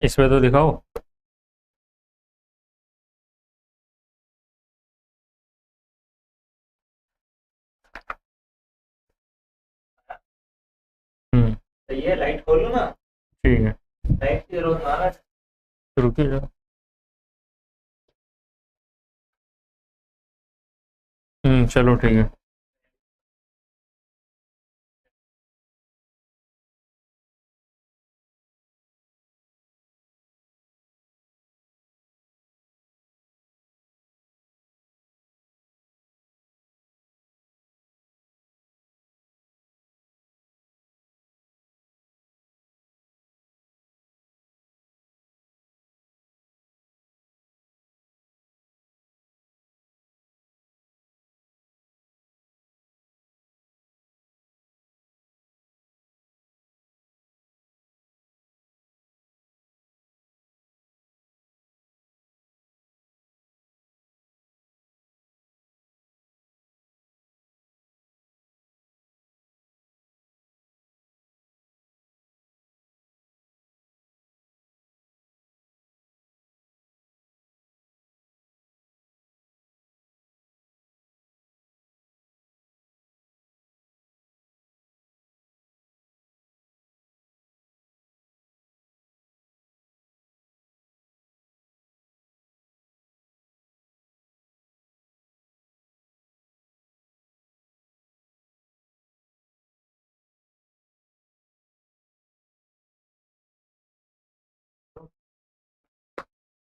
इसमें तो दिखाओ। तो ये लाइट खोलो ना। ठीक है, लाइट की जरूरत ना रहे। रुकिए जरा। चलो ठीक है।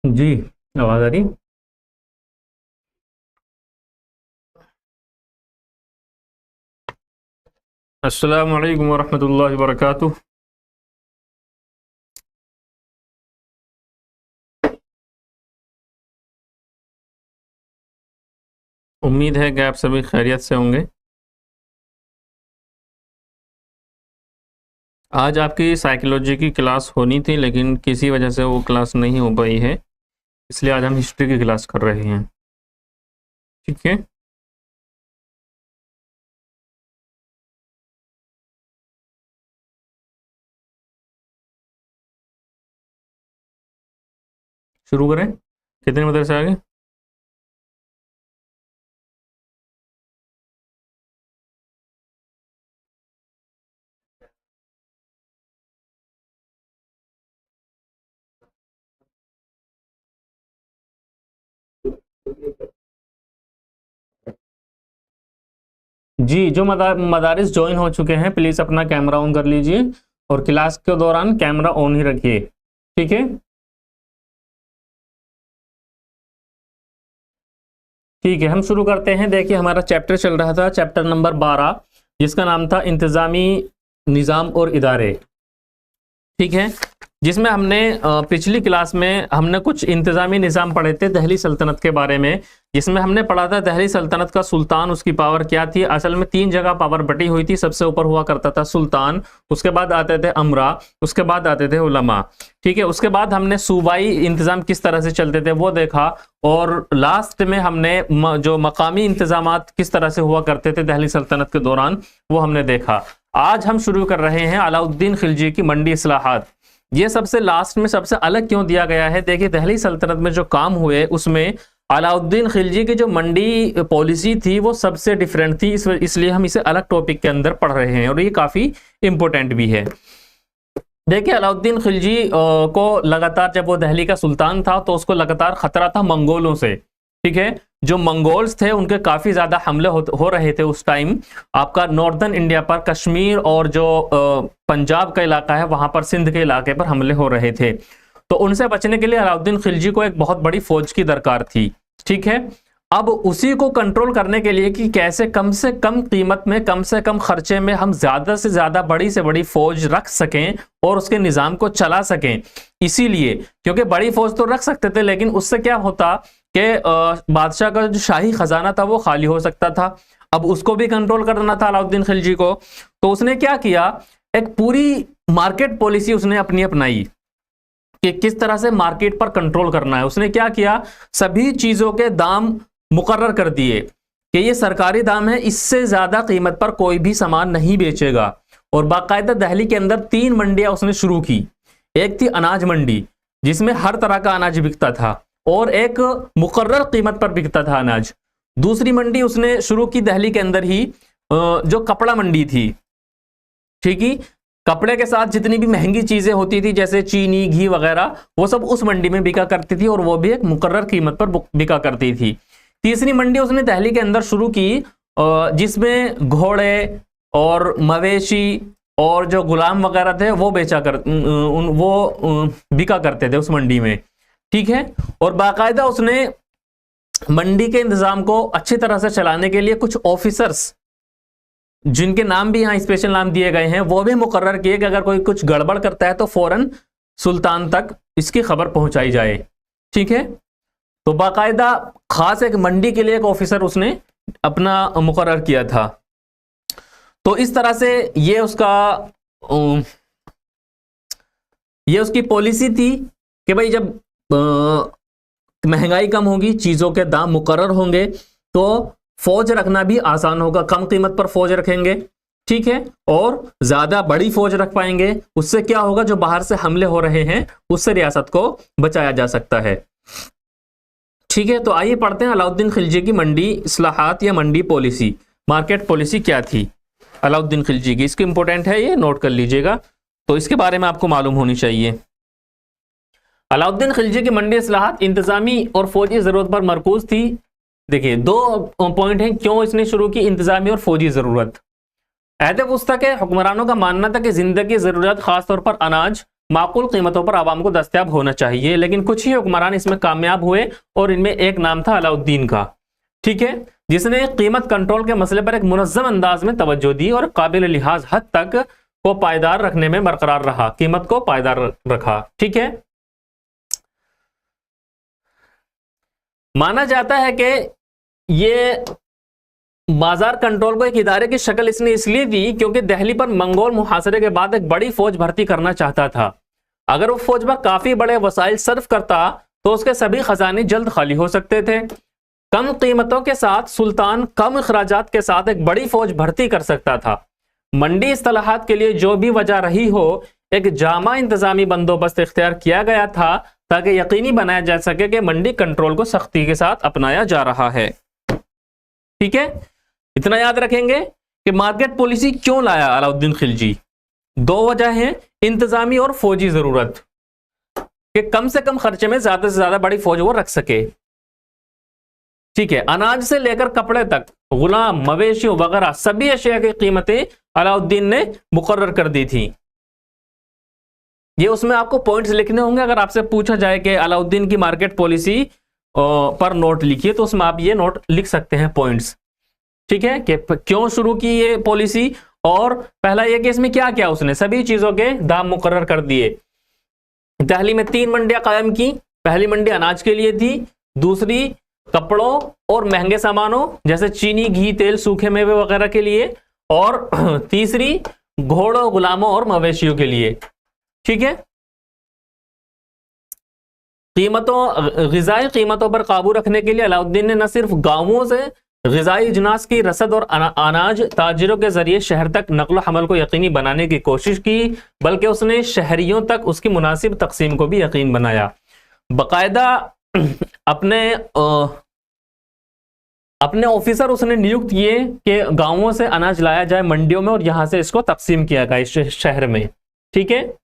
जी, आवाज आ रही? अस्सलाम वालेकुम वरहमतुल्लाहि वबरकातुह। उम्मीद है कि आप सभी खैरियत से होंगे। आज आपकी साइकोलॉजी की क्लास होनी थी, लेकिन किसी वजह से वो क्लास नहीं हो पाई है, इसलिए आज हम हिस्ट्री की क्लास कर रहे हैं। ठीक है, शुरू करें। कितने मदरसे आ गए? जी, जो मदारिस ज्वाइन हो चुके हैं प्लीज़ अपना कैमरा ऑन कर लीजिए और क्लास के दौरान कैमरा ऑन ही रखिए। ठीक है, ठीक है, हम शुरू करते हैं। देखिए, हमारा चैप्टर चल रहा था, चैप्टर नंबर 12, जिसका नाम था इंतज़ामी निज़ाम और इदारे। ठीक है, जिसमें हमने पिछली क्लास में हमने कुछ इंतज़ामी निज़ाम पढ़े थे दहली सल्तनत के बारे में, जिसमें हमने पढ़ा था दहली सल्तनत का सुल्तान, उसकी पावर क्या थी। असल में 3 जगह पावर बटी हुई थी। सबसे ऊपर हुआ करता था सुल्तान, उसके बाद आते थे अमरा, उसके बाद आते थे उलमा। ठीक है, उसके बाद हमने सूबाई इंतज़ाम किस तरह से चलते थे वो देखा, और लास्ट में हमने जो मकामी इंतज़ामात किस तरह से हुआ करते थे दहली सल्तनत के दौरान, वो हमने देखा। आज हम शुरू कर रहे हैं अलाउद्दीन खिलजी की मंडी इस्लाहात। ये सबसे लास्ट में सबसे अलग क्यों दिया गया है? देखिए, दहली सल्तनत में जो काम हुए उसमें अलाउद्दीन खिलजी की जो मंडी पॉलिसी थी वो सबसे डिफरेंट थी, इसलिए हम इसे अलग टॉपिक के अंदर पढ़ रहे हैं और ये काफ़ी इंपॉर्टेंट भी है। देखिए, अलाउद्दीन खिलजी को लगातार, जब वो दहली का सुल्तान था तो उसको लगातार खतरा था मंगोलों से। ठीक है, जो मंगोल्स थे उनके काफ़ी ज़्यादा हमले हो रहे थे उस टाइम आपका नॉर्दर्न इंडिया पर, कश्मीर और जो पंजाब का इलाका है वहाँ पर, सिंध के इलाके पर हमले हो रहे थे। तो उनसे बचने के लिए अलाउद्दीन खिलजी को एक बहुत बड़ी फौज की दरकार थी। ठीक है, अब उसी को कंट्रोल करने के लिए कि कैसे कम से कम कीमत में, कम से कम खर्चे में हम ज़्यादा से ज़्यादा बड़ी से बड़ी फौज रख सकें और उसके निज़ाम को चला सकें, इसीलिए, क्योंकि बड़ी फौज तो रख सकते थे लेकिन उससे क्या होता कि बादशाह का जो शाही खजाना था वो खाली हो सकता था। अब उसको भी कंट्रोल करना था अलाउद्दीन खिलजी को, तो उसने क्या किया, एक पूरी मार्केट पॉलिसी उसने अपनी अपनाई कि किस तरह से मार्केट पर कंट्रोल करना है। उसने क्या किया, सभी चीज़ों के दाम मुकर्रर कर दिए कि ये सरकारी दाम है, इससे ज़्यादा कीमत पर कोई भी सामान नहीं बेचेगा। और बाकायदा दहली के अंदर 3 मंडियां उसने शुरू की। एक थी अनाज मंडी जिसमें हर तरह का अनाज बिकता था और एक मुकर्रर कीमत पर बिकता था अनाज। दूसरी मंडी उसने शुरू की दिल्ली के अंदर ही, जो कपड़ा मंडी थी। ठीक है, कपड़े के साथ जितनी भी महंगी चीजें होती थी जैसे चीनी, घी वगैरह, वो सब उस मंडी में बिका करती थी और वो भी एक मुकर्रर कीमत पर बिका करती थी। तीसरी मंडी उसने दिल्ली के अंदर शुरू की जिसमें घोड़े और मवेशी और जो गुलाम वगैरह थे वो बिका करते थे उस मंडी में। ठीक है, और बाकायदा उसने मंडी के इंतजाम को अच्छी तरह से चलाने के लिए कुछ ऑफिसर्स, जिनके नाम भी यहाँ स्पेशल नाम दिए गए हैं, वो भी मुकर्रर किए कि अगर कोई कुछ गड़बड़ करता है तो फौरन सुल्तान तक इसकी खबर पहुंचाई जाए। ठीक है, तो बाकायदा खास एक मंडी के लिए एक ऑफिसर उसने अपना मुकर्रर किया था। तो इस तरह से ये उसकी पॉलिसी थी कि भाई जब महंगाई कम होगी, चीजों के दाम मुकर्रर होंगे, तो फौज रखना भी आसान होगा, कम कीमत पर फौज रखेंगे। ठीक है, और ज्यादा बड़ी फौज रख पाएंगे, उससे क्या होगा, जो बाहर से हमले हो रहे हैं उससे रियासत को बचाया जा सकता है। ठीक है, तो आइए पढ़ते हैं अलाउद्दीन खिलजी की मंडी इस्लाहात या मंडी पॉलिसी, मार्केट पॉलिसी क्या थी अलाउद्दीन खिलजी की। इसकी इंपॉर्टेंट है, ये नोट कर लीजिएगा, तो इसके बारे में आपको मालूम होनी चाहिए। अलाउद्दीन खिलजी की मंडी इस्लाहात इंतजामी और फौजी जरूरत पर मरकूज थी। देखिए, दो पॉइंट हैं क्यों इसने शुरू की, इंतजामी और फौजी जरूरत। अहद वस्ता के हुक्मरानों का मानना था कि जिंदगी की जरूरत खासतौर पर अनाज माकूल कीमतों पर आवाम को दस्तयाब होना चाहिए, लेकिन कुछ ही हुक्मरान इसमें कामयाब हुए और इनमें एक नाम था अलाउद्दीन का। ठीक है, जिसने कीमत कंट्रोल के मसले पर एक मुनज़्ज़म अंदाज में तवज्जो दी और काबिल लिहाज हद तक को पायदार रखने में बरकरार रहा, कीमत को पायदार रखा। ठीक है, माना जाता है कि ये बाजार कंट्रोल को एक इदारे की शक्ल इसने इसलिए दी क्योंकि दिल्ली पर मंगोल मुहासरे के बाद एक बड़ी फौज भर्ती करना चाहता था। अगर वो फौज पर काफी बड़े वसाइल सर्फ करता तो उसके सभी खजाने जल्द खाली हो सकते थे। कम कीमतों के साथ सुल्तान कम अखराजात के साथ एक बड़ी फौज भर्ती कर सकता था। मंडी इस्तिलाहात के लिए जो भी वजह रही हो, एक जामा इंतजामी बंदोबस्त इख्तियार किया गया था ताकि यकीनी बनाया जा सके कि मंडी कंट्रोल को सख्ती के साथ अपनाया जा रहा है। ठीक है, इतना याद रखेंगे कि मार्केट पॉलिसी क्यों लाया अलाउद्दीन खिलजी। दो वजह हैं, इंतजामी और फौजी जरूरत, कि कम से कम खर्चे में ज्यादा से ज्यादा बड़ी फौज वो रख सके। ठीक है, अनाज से लेकर कपड़े तक, गुलाम, मवेशियों वगैरह सभी अशिया की कीमतें अलाउद्दीन ने मुकर्रर कर दी थी। ये उसमें आपको पॉइंट्स लिखने होंगे। अगर आपसे पूछा जाए कि अलाउद्दीन की मार्केट पॉलिसी पर नोट लिखिए, तो उसमें आप ये नोट लिख सकते हैं पॉइंट्स। ठीक है, कि क्यों शुरू की ये पॉलिसी, और पहला ये कि इसमें क्या क्या उसने सभी चीजों के दाम मुकर्रर कर दिए। दिल्ली में 3 मंडियां कायम की। पहली मंडी अनाज के लिए थी, दूसरी कपड़ों और महंगे सामानों जैसे चीनी, घी, तेल, सूखे मेवे वगैरह के लिए, और तीसरी घोड़ों, गुलामों और मवेशियों के लिए। ठीक है, ग़िज़ाई कीमतों पर काबू रखने के लिए अलाउद्दीन ने न सिर्फ गांवों से ग़िज़ाई इजनास की रसद और अनाज ताजिरों के जरिए शहर तक नकल हमल को यकीनी बनाने की कोशिश की, बल्कि उसने शहरियों तक उसकी मुनासिब तकसीम को भी यकीन बनाया। बाकायदा अपने ऑफिसर उसने नियुक्त किए कि गांवों से अनाज लाया जाए मंडियों में और यहां से इसको तकसीम किया गया इस शहर में। ठीक है,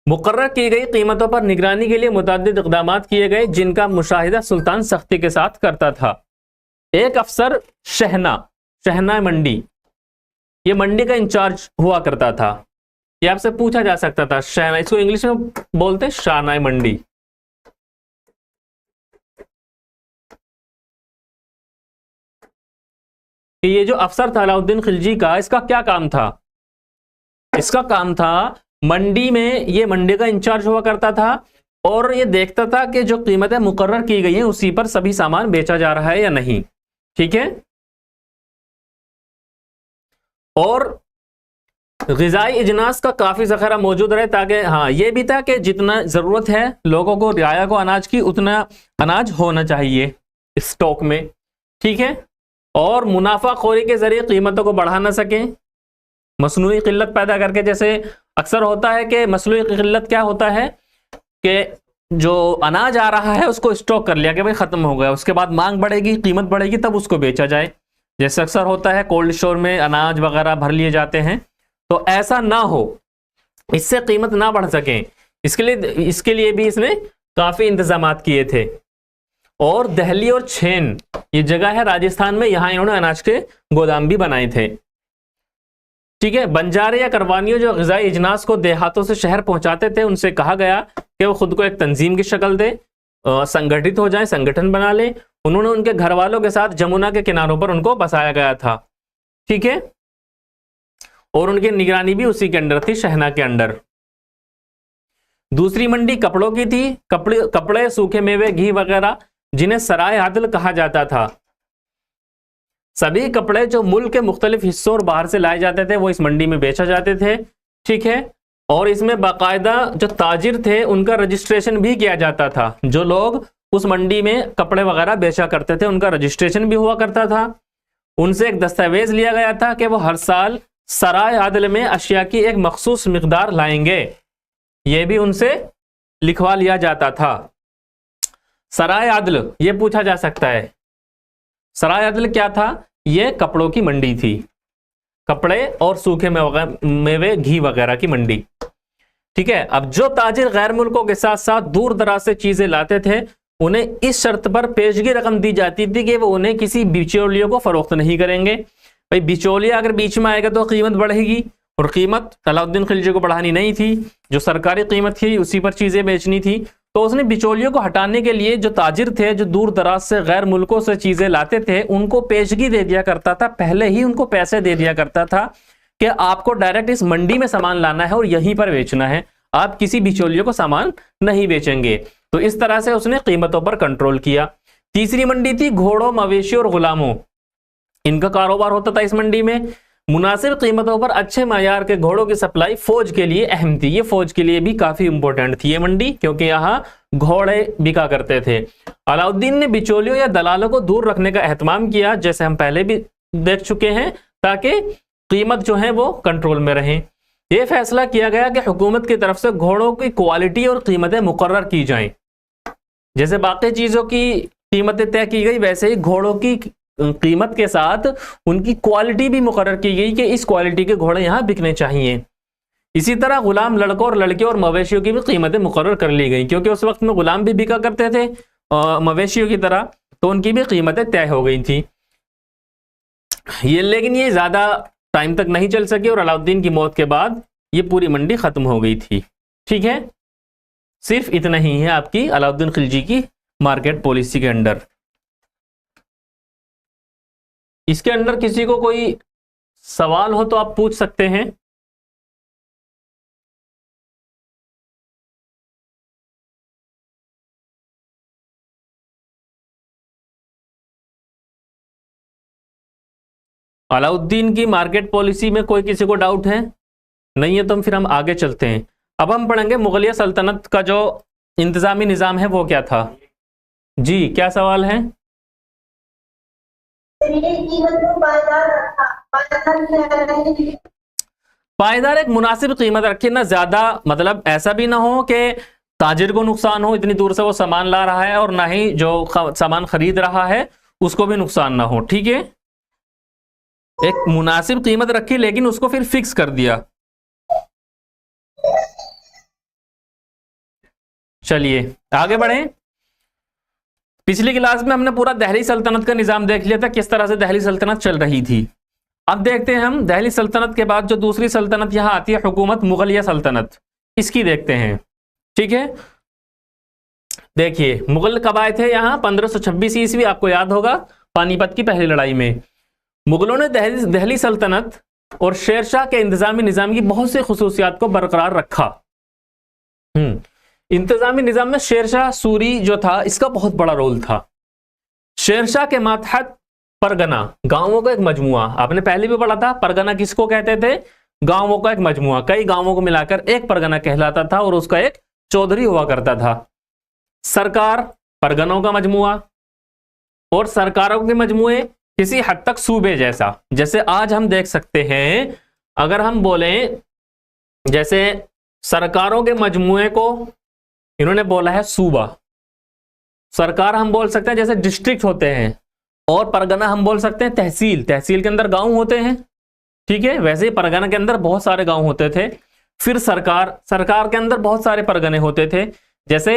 मुकर्रर की गई कीमतों पर निगरानी के लिए मुतअद्दिद इक़दामात किए गए, जिनका मुशाहिदा सुल्तान सख्ती के साथ करता था। एक अफसर शहना मंडी, ये मंडी का इंचार्ज हुआ करता था। ये आपसे पूछा जा सकता था, शहना, इसको इंग्लिश में बोलते शाहनाई मंडी। कि ये जो अफसर था अलाउद्दीन खिलजी का, इसका क्या काम था? इसका काम था मंडी में, ये मंडी का इंचार्ज हुआ करता था और ये देखता था कि जो कीमतें मुकर्रर की गई हैं उसी पर सभी सामान बेचा जा रहा है या नहीं। ठीक है, और ग़िज़ाई इजनास का काफी ज़ख़ीरा मौजूद रहे, ताकि हाँ ये भी था कि जितना ज़रूरत है लोगों को, रियाया को अनाज की, उतना अनाज होना चाहिए स्टॉक में। ठीक है, और मुनाफाखोरी के जरिए कीमतों को बढ़ा ना सकें, मसनूई किल्लत पैदा करके, जैसे अक्सर होता है कि मसले की किल्लत क्या होता है कि जो अनाज आ रहा है उसको स्टॉक कर लिया कि भाई खत्म हो गया, उसके बाद मांग बढ़ेगी, कीमत बढ़ेगी, तब उसको बेचा जाए। जैसे अक्सर होता है कोल्ड स्टोर में अनाज वगैरह भर लिए जाते हैं, तो ऐसा ना हो, इससे कीमत ना बढ़ सके, इसके लिए भी इसने काफी इंतजामात किए थे। और दहली और छेन ये जगह है राजस्थान में, यहां इन्होंने अनाज के गोदाम भी बनाए थे। ठीक है, बंजारे या करवानियों जो ग़िज़ाई इजनास को देहातों से शहर पहुंचाते थे, उनसे कहा गया कि वो खुद को एक तंजीम की शक्ल दे, संगठित हो जाए, संगठन बना ले। उन्होंने उनके घर वालों के साथ जमुना के किनारों पर उनको बसाया गया था। ठीक है, और उनकी निगरानी भी उसी के अंडर थी, शहना के अंडर। दूसरी मंडी कपड़ों की थी। कपड़े, सूखे मेवे, घी वगैरह, जिन्हें सराय आदिल कहा जाता था। सभी कपड़े जो मुल्क के मुख्तलिफ हिस्सों और बाहर से लाए जाते थे वो इस मंडी में बेचा जाते थे। ठीक है, और इसमें बाकायदा जो ताजिर थे उनका रजिस्ट्रेशन भी किया जाता था। जो लोग उस मंडी में कपड़े वगैरह बेचा करते थे उनका रजिस्ट्रेशन भी हुआ करता था। उनसे एक दस्तावेज लिया गया था कि वो हर साल सराय आदिल में अशिया की एक मखसूस मिकदार लाएंगे, यह भी उनसे लिखवा लिया जाता था। सराय आदिल ये पूछा जा सकता है, सराय आदिल क्या था? यह कपड़ों की मंडी थी, कपड़े और सूखे मेवे, घी वगैरह की मंडी। ठीक है, अब जो ताजिर गैर मुल्कों के साथ साथ दूर दराज से चीजें लाते थे उन्हें इस शर्त पर पेशगी रकम दी जाती थी कि वो उन्हें किसी बिचौलियों को फरोख्त नहीं करेंगे। भाई बिचौलिया अगर बीच में आएगा तो कीमत बढ़ेगी, और कीमत अलाउद्दीन खिलजी को बढ़ानी नहीं थी, जो सरकारी कीमत थी उसी पर चीजें बेचनी थी। तो उसने बिचौलियों को हटाने के लिए जो ताजिर थे, जो दूर दराज से गैर मुल्कों से चीजें लाते थे, उनको पेशगी दे दिया करता था, पहले ही उनको पैसे दे दिया करता था कि आपको डायरेक्ट इस मंडी में सामान लाना है और यहीं पर बेचना है, आप किसी बिचौलियों को सामान नहीं बेचेंगे। तो इस तरह से उसने कीमतों पर कंट्रोल किया। तीसरी मंडी थी घोड़ों, मवेशी और गुलामों, इनका कारोबार होता था इस मंडी में। मुनासिब कीमतों पर अच्छे मायार के घोड़ों की सप्लाई फौज के लिए अहम थी। ये फौज के लिए भी काफी इंपॉर्टेंट थी ये मंडी, क्योंकि यहाँ घोड़े बिका करते थे। अलाउद्दीन ने बिचौलियों या दलालों को दूर रखने का एहतमाम किया, जैसे हम पहले भी देख चुके हैं, ताकि कीमत जो है वो कंट्रोल में रहे। ये फैसला किया गया कि हुकूमत की तरफ से घोड़ों की क्वालिटी और कीमतें मुकर्रर की जाएं। जैसे बाकी चीजों की कीमतें तय की गई, वैसे ही घोड़ों की कीमत के साथ उनकी क्वालिटी भी मुकर्रर की गई कि इस क्वालिटी के घोड़े यहाँ बिकने चाहिए। इसी तरह गुलाम लड़कों और लड़कियों और मवेशियों की भी कीमतें मुकर्रर कर ली गई, क्योंकि उस वक्त में गुलाम भी बिका करते थे मवेशियों की तरह, तो उनकी भी कीमतें तय हो गई थी ये। लेकिन ये ज्यादा टाइम तक नहीं चल सकी और अलाउद्दीन की मौत के बाद ये पूरी मंडी खत्म हो गई थी। ठीक है, सिर्फ इतना ही है आपकी अलाउद्दीन खिलजी की मार्केट पॉलिसी के अंडर। इसके अंदर किसी को कोई सवाल हो तो आप पूछ सकते हैं। अलाउद्दीन की मार्केट पॉलिसी में कोई किसी को डाउट है? नहीं है तो फिर हम आगे चलते हैं। अब हम पढ़ेंगे मुगलिया सल्तनत का जो इंतजामी निज़ाम है वो क्या था। जी क्या सवाल है? पायदार एक मुनासिब कीमत रखे, ना ज्यादा, मतलब ऐसा भी ना हो कि ताजिर को नुकसान हो, इतनी दूर से वो सामान ला रहा है, और ना ही जो सामान खरीद रहा है उसको भी नुकसान ना हो। ठीक है, एक मुनासिब कीमत रखी, लेकिन उसको फिर फिक्स कर दिया। चलिए आगे बढ़े। पिछली क्लास में हमने पूरा दहली सल्तनत का निजाम देख लिया था, किस तरह से दहली सल्तनत चल रही थी। अब देखते हैं हम दहली सल्तनत के बाद जो दूसरी सल्तनत यहां आती है, हुकूमत मुगलिया सल्तनत, इसकी देखते हैं। ठीक है, देखिए मुगल कब आए थे यहाँ? 1526 ईस्वी, आपको याद होगा पानीपत की पहली लड़ाई में मुगलों ने दहली सल्तनत और शेरशाह के इंतजामी निजाम की बहुत सी खुसूसियात को बरकरार रखा। इंतजामी निजाम में शेरशाह सूरी जो था इसका बहुत बड़ा रोल था। शेरशाह के मातहत परगना, गांवों का एक मजमुआ, आपने पहले भी पढ़ा था परगना किसको कहते थे? गांवों का एक मजमुआ, कई गांवों को मिलाकर एक परगना कहलाता था और उसका एक चौधरी हुआ करता था। सरकार परगनों का मजमुआ, और सरकारों के मजमुए किसी हद तक सूबे जैसा। जैसे आज हम देख सकते हैं, अगर हम बोलें जैसे सरकारों के मजमुए को इन्होंने बोला है सूबा। सरकार हम बोल सकते हैं जैसे डिस्ट्रिक्ट होते हैं, और परगना हम बोल सकते हैं तहसील। तहसील के अंदर गांव होते हैं, ठीक है। वैसे ही परगना के अंदर बहुत सारे गांव होते थे। फिर सरकार, सरकार के अंदर बहुत सारे परगने होते थे। जैसे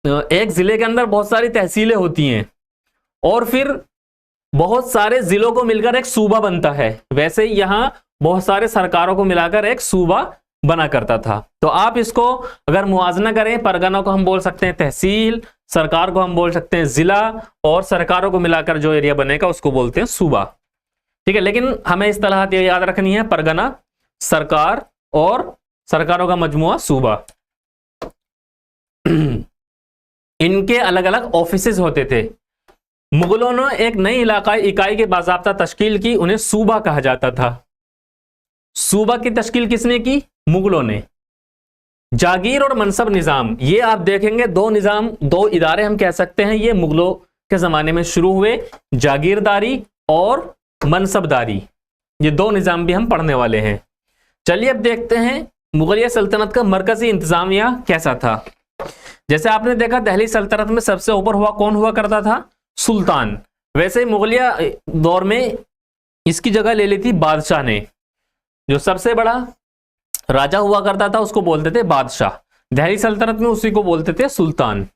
एक जिले के अंदर बहुत सारी तहसीलें होती हैं, और फिर बहुत सारे जिलों को मिलकर एक सूबा बनता है। वैसे ही यहां बहुत सारे सरकारों को मिलाकर एक सूबा बना करता था। तो आप इसको अगर मुआवजा करें, परगना को हम बोल सकते हैं तहसील, सरकार को हम बोल सकते हैं जिला, और सरकारों को मिलाकर जो एरिया बनेगा उसको बोलते हैं सूबा, ठीक है। लेकिन हमें इस्तेलाहात ये याद रखनी है, परगना, सरकार और सरकारों का मजमुआ सूबा। इनके अलग अलग ऑफिसेज होते थे। मुगलों ने एक नई इलाकाई इकाई की बाज़ाब्ता तश्कील की, उन्हें सूबा कहा जाता था। सूबा की तश्कील किसने की? मुगलों ने। जागीर और मनसब निज़ाम, ये आप देखेंगे दो निज़ाम, दो इदारे हम कह सकते हैं, ये मुगलों के ज़माने में शुरू हुए। जागीरदारी और मनसबदारी, ये दो निज़ाम भी हम पढ़ने वाले हैं। चलिए अब देखते हैं मुगलिया सल्तनत का मरकजी इंतजामिया कैसा था। जैसे आपने देखा दिल्ली सल्तनत में सबसे ऊपर कौन हुआ करता था? सुल्तान। वैसे ही मुगलिया दौर में इसकी जगह ले ली थी बादशाह ने। जो सबसे बड़ा राजा हुआ करता था उसको बोलते थे बादशाह। दिल्ली सल्तनत में उसी को बोलते थे सुल्तान।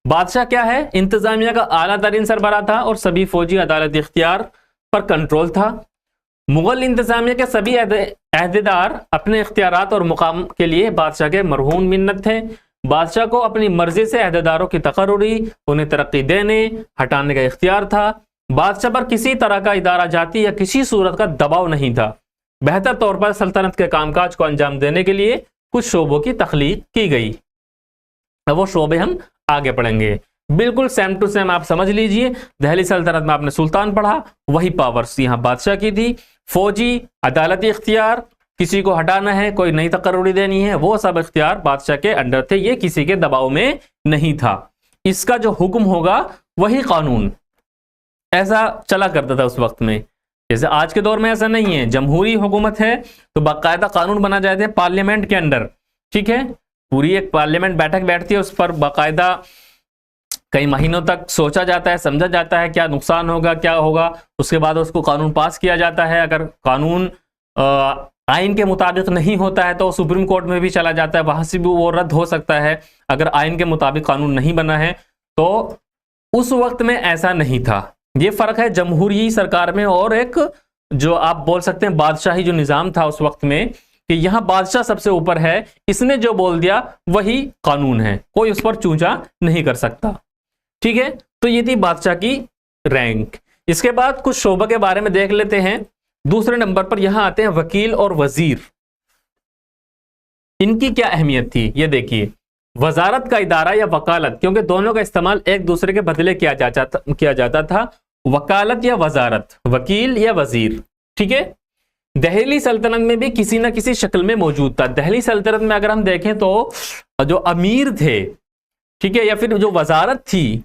बादशाह क्या है? इंतजामिया का आला तरीन सरबराह था और सभी फौजी अदालत इख्तियार पर कंट्रोल था। मुगल इंतजामिया के सभी अहदेदार अपने इख्तियारात और मुकाम के लिए बादशाह के मरहून मिन्नत थे। बादशाह को अपनी मर्जी से अहदेदारों की तकर्रुरी, उन्हें तरक्की देने हटाने का इख्तियार था। बादशाह पर किसी तरह का इदारा जाती या किसी सूरत का दबाव नहीं था। बेहतर तौर पर सल्तनत के कामकाज को अंजाम देने के लिए कुछ शोबों की तख्लीक की गई। अब वो शोबे हम आगे पढ़ेंगे। बिल्कुल सेम टू सेम आप समझ लीजिए। दिल्ली सल्तनत में आपने सुल्तान पढ़ा, वही पावर्स यहाँ बादशाह की थी। फौजी, अदालती इख्तियार, किसी को हटाना है, कोई नई तकर्रुरी देनी है, वो सब इख्तियार बादशाह के अंडर थे। ये किसी के दबाव में नहीं था। इसका जो हुक्म होगा वही कानून, ऐसा चला करता था उस वक्त में। जैसे आज के दौर में ऐसा नहीं है। जमहूरी हुकूमत है तो बाकायदा कानून बना जाते हैं पार्लियामेंट के अंडर, ठीक है। पूरी एक पार्लियामेंट बैठक बैठती है, उस पर बाकायदा कई महीनों तक सोचा जाता है, समझा जाता है क्या नुकसान होगा, क्या होगा। उसके बाद उसको कानून पास किया जाता है। अगर कानून आइन के मुताबिक नहीं होता है तो सुप्रीम कोर्ट में भी चला जाता है, वहां से भी वो रद्द हो सकता है अगर आइन के मुताबिक कानून नहीं बना है। तो उस वक्त में ऐसा नहीं था। ये फर्क है जमहूरी सरकार में और एक जो आप बोल सकते हैं बादशाही जो निजाम था उस वक्त में, कि यहां बादशाह सबसे ऊपर है, इसने जो बोल दिया वही कानून है, कोई उस पर चूंचा नहीं कर सकता, ठीक है। तो ये थी बादशाह की रैंक। इसके बाद कुछ शोबा के बारे में देख लेते हैं। दूसरे नंबर पर यहां आते हैं वकील और वजीर। इनकी क्या अहमियत थी ये देखिए। वजारत का इदारा या वकालत, क्योंकि दोनों का इस्तेमाल एक दूसरे के बदले किया जाता था। वकालत या वजारत, वकील या वजीर, ठीक है। दिल्ली सल्तनत में भी किसी ना किसी शक्ल में मौजूद था। दिल्ली सल्तनत में अगर हम देखें तो जो अमीर थे, ठीक है, या फिर जो वजारत थी,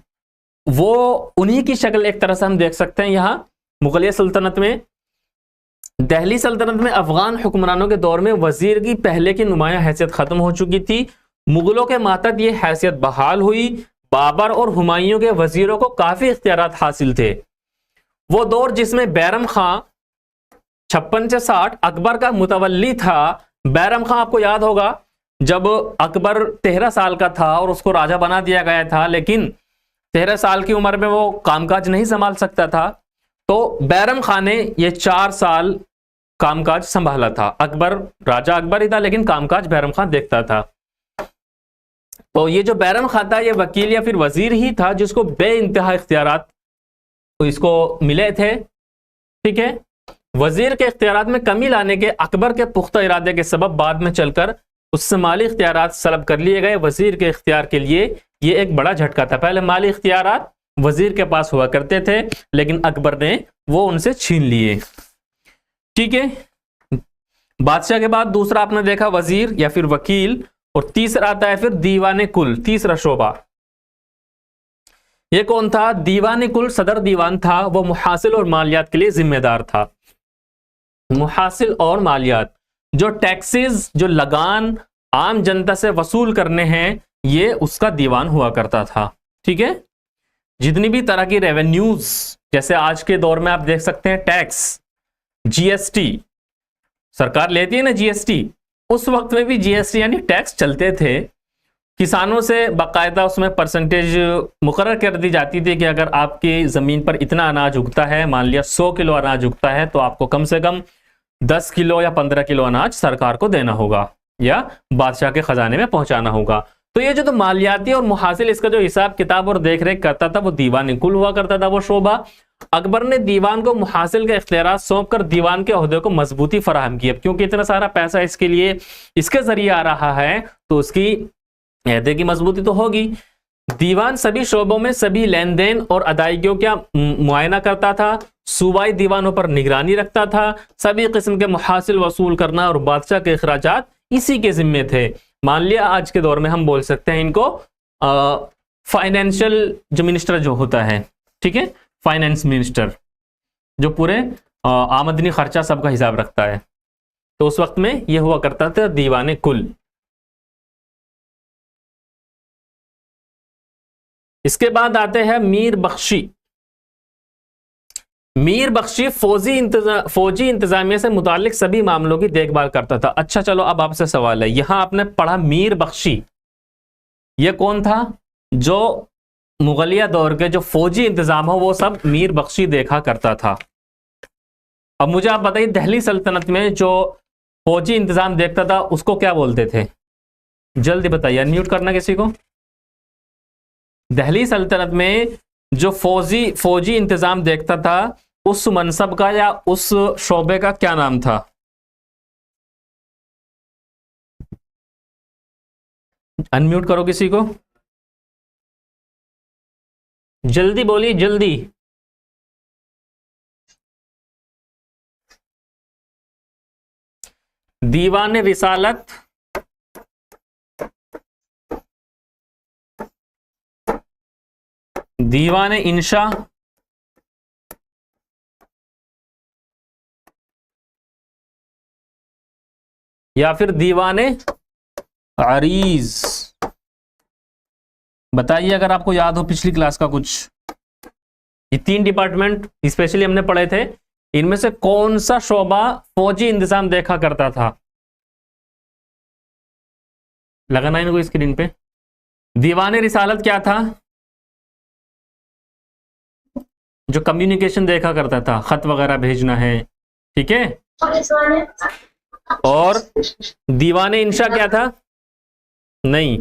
वो उन्हीं की शक्ल एक तरह से हम देख सकते हैं यहां मुगलिया सल्तनत में। दिल्ली सल्तनत में अफगान हुक्मरानों के दौर में वजीर की पहले की नुमाया हैसियत खत्म हो चुकी थी। मुगलों के मातहत ये हैसियत बहाल हुई। बाबर और हुमायूं के वजीरों को काफी इख्तियारात हासिल थे। वो दौर जिसमें बैरम खां 56 से 60 अकबर का मुतवल्ली था। बैरम खां आपको याद होगा जब अकबर 13 साल का था और उसको राजा बना दिया गया था, लेकिन 13 साल की उम्र में वो कामकाज नहीं संभाल सकता था, तो बैरम खां ने ये 4 साल कामकाज संभाला था। अकबर, राजा अकबर ही था लेकिन कामकाज बैरम खां देखता था। तो ये जो बैरम खां था ये वकील या फिर वजीर ही था जिसको बेइंतहा इख्तियारात इसको मिले थे, ठीक है। वजीर के इख्तियारात में कमी लाने के अकबर के पुख्ता इरादे के सबब बाद में चलकर उससे माली इख्तियारात सलब कर लिए गए। वजीर के इख्तियार के लिए ये एक बड़ा झटका था। पहले माली इख्तियारात वजीर के पास हुआ करते थे लेकिन अकबर ने वो उनसे छीन लिए, ठीक है। बादशाह के बाद दूसरा आपने देखा वजीर या फिर वकील, और तीसरा आता है फिर दीवाने कुल, तीसरा शोबा। ये कौन था? दीवाने कुल सदर दीवान था। वो मुहासिल और मालियात के लिए जिम्मेदार था। मुहासिल और मालियात जो टैक्सेस, जो लगान आम जनता से वसूल करने हैं, ये उसका दीवान हुआ करता था। ठीक है, जितनी भी तरह की रेवेन्यूज, जैसे आज के दौर में आप देख सकते हैं टैक्स, जीएसटी सरकार लेती है ना, जीएसटी, उस वक्त में भी जीएसटी यानी टैक्स चलते थे। किसानों से बाकायदा उसमें परसेंटेज मुकर्रर कर दी जाती थी कि अगर आपकी ज़मीन पर इतना अनाज उगता है, मान लिया 100 किलो अनाज उगता है, तो आपको कम से कम 10 किलो या 15 किलो अनाज सरकार को देना होगा या बादशाह के खजाने में पहुंचाना होगा। तो ये जो मालियाती और मुहासिल, इसका जो हिसाब किताब और देख रेख करता था, वो दीवान कुल हुआ करता था, वो शोभा। अकबर ने दीवान को मुहासिल के इख्तियार सौंप कर दीवान के ओहदे को मजबूती फराहम की। अब क्योंकि इतना सारा पैसा इसके लिए, इसके जरिए आ रहा है, तो उसकी अहदे की मजबूती तो होगी। दीवान सभी शोबों में सभी लेन देन और अदायगियों का मुआयना करता था, सूबाई दीवानों पर निगरानी रखता था, सभी किस्म के मुहासिल वसूल करना और बादशाह के अखराजात इसी के जिम्मे थे। मान लिया आज के दौर में हम बोल सकते हैं इनको फाइनेंशियल जो मिनिस्टर जो होता है, ठीक है, फाइनेंस मिनिस्टर, जो पूरे आमदनी खर्चा सबका हिसाब रखता है। तो उस वक्त में यह हुआ करता था दीवाने कुल। इसके बाद आते हैं मीर बख्शी। मीर बख्शी फौजी इंतजामिया से मुतालिक सभी मामलों की देखभाल करता था। अच्छा चलो, अब आपसे सवाल है, यहां आपने पढ़ा मीर बख्शी, यह कौन था? जो मुगलिया दौर के जो फौजी इंतजाम हो वो सब मीर बख्शी देखा करता था। अब मुझे आप बताइए, दिल्ली सल्तनत में जो फौजी इंतजाम देखता था उसको क्या बोलते थे? जल्दी बताइए, अनम्यूट करना किसी को। दिल्ली सल्तनत में जो फौजी इंतजाम देखता था, उस मनसब का या उस शोबे का क्या नाम था? अनम्यूट करो किसी को, जल्दी बोलिए जल्दी। दीवान रिसालत, दीवान इंशा, या फिर दीवाने अरीज? बताइए अगर आपको याद हो पिछली क्लास का कुछ। ये 3 डिपार्टमेंट स्पेशली हमने पढ़े थे, इनमें से कौन सा शोबा फौजी इंतजाम देखा करता था? लगाना इनको स्क्रीन पे। दीवाने रिसालत क्या था? जो कम्युनिकेशन देखा करता था, खत वगैरह भेजना है, ठीक है। और दीवाने इंशा क्या था? नहीं,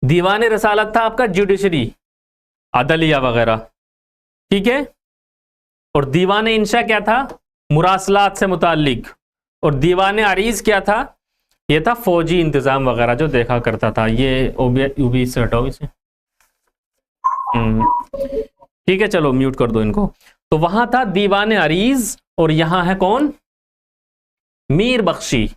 दीवाने रिसालत था आपका जुडिशरी, अदलिया वगैरह, ठीक है। और दीवाने इंशा क्या था? मुरासलात से मुताल्लिक। और दीवाने अरीज क्या था? ये था फौजी इंतजाम वगैरह जो देखा करता था। ये ओबी से हटाओ इसे, ठीक है, चलो म्यूट कर दो इनको। तो वहां था दीवाने अरीज, और यहां है कौन? मीर बख्शी।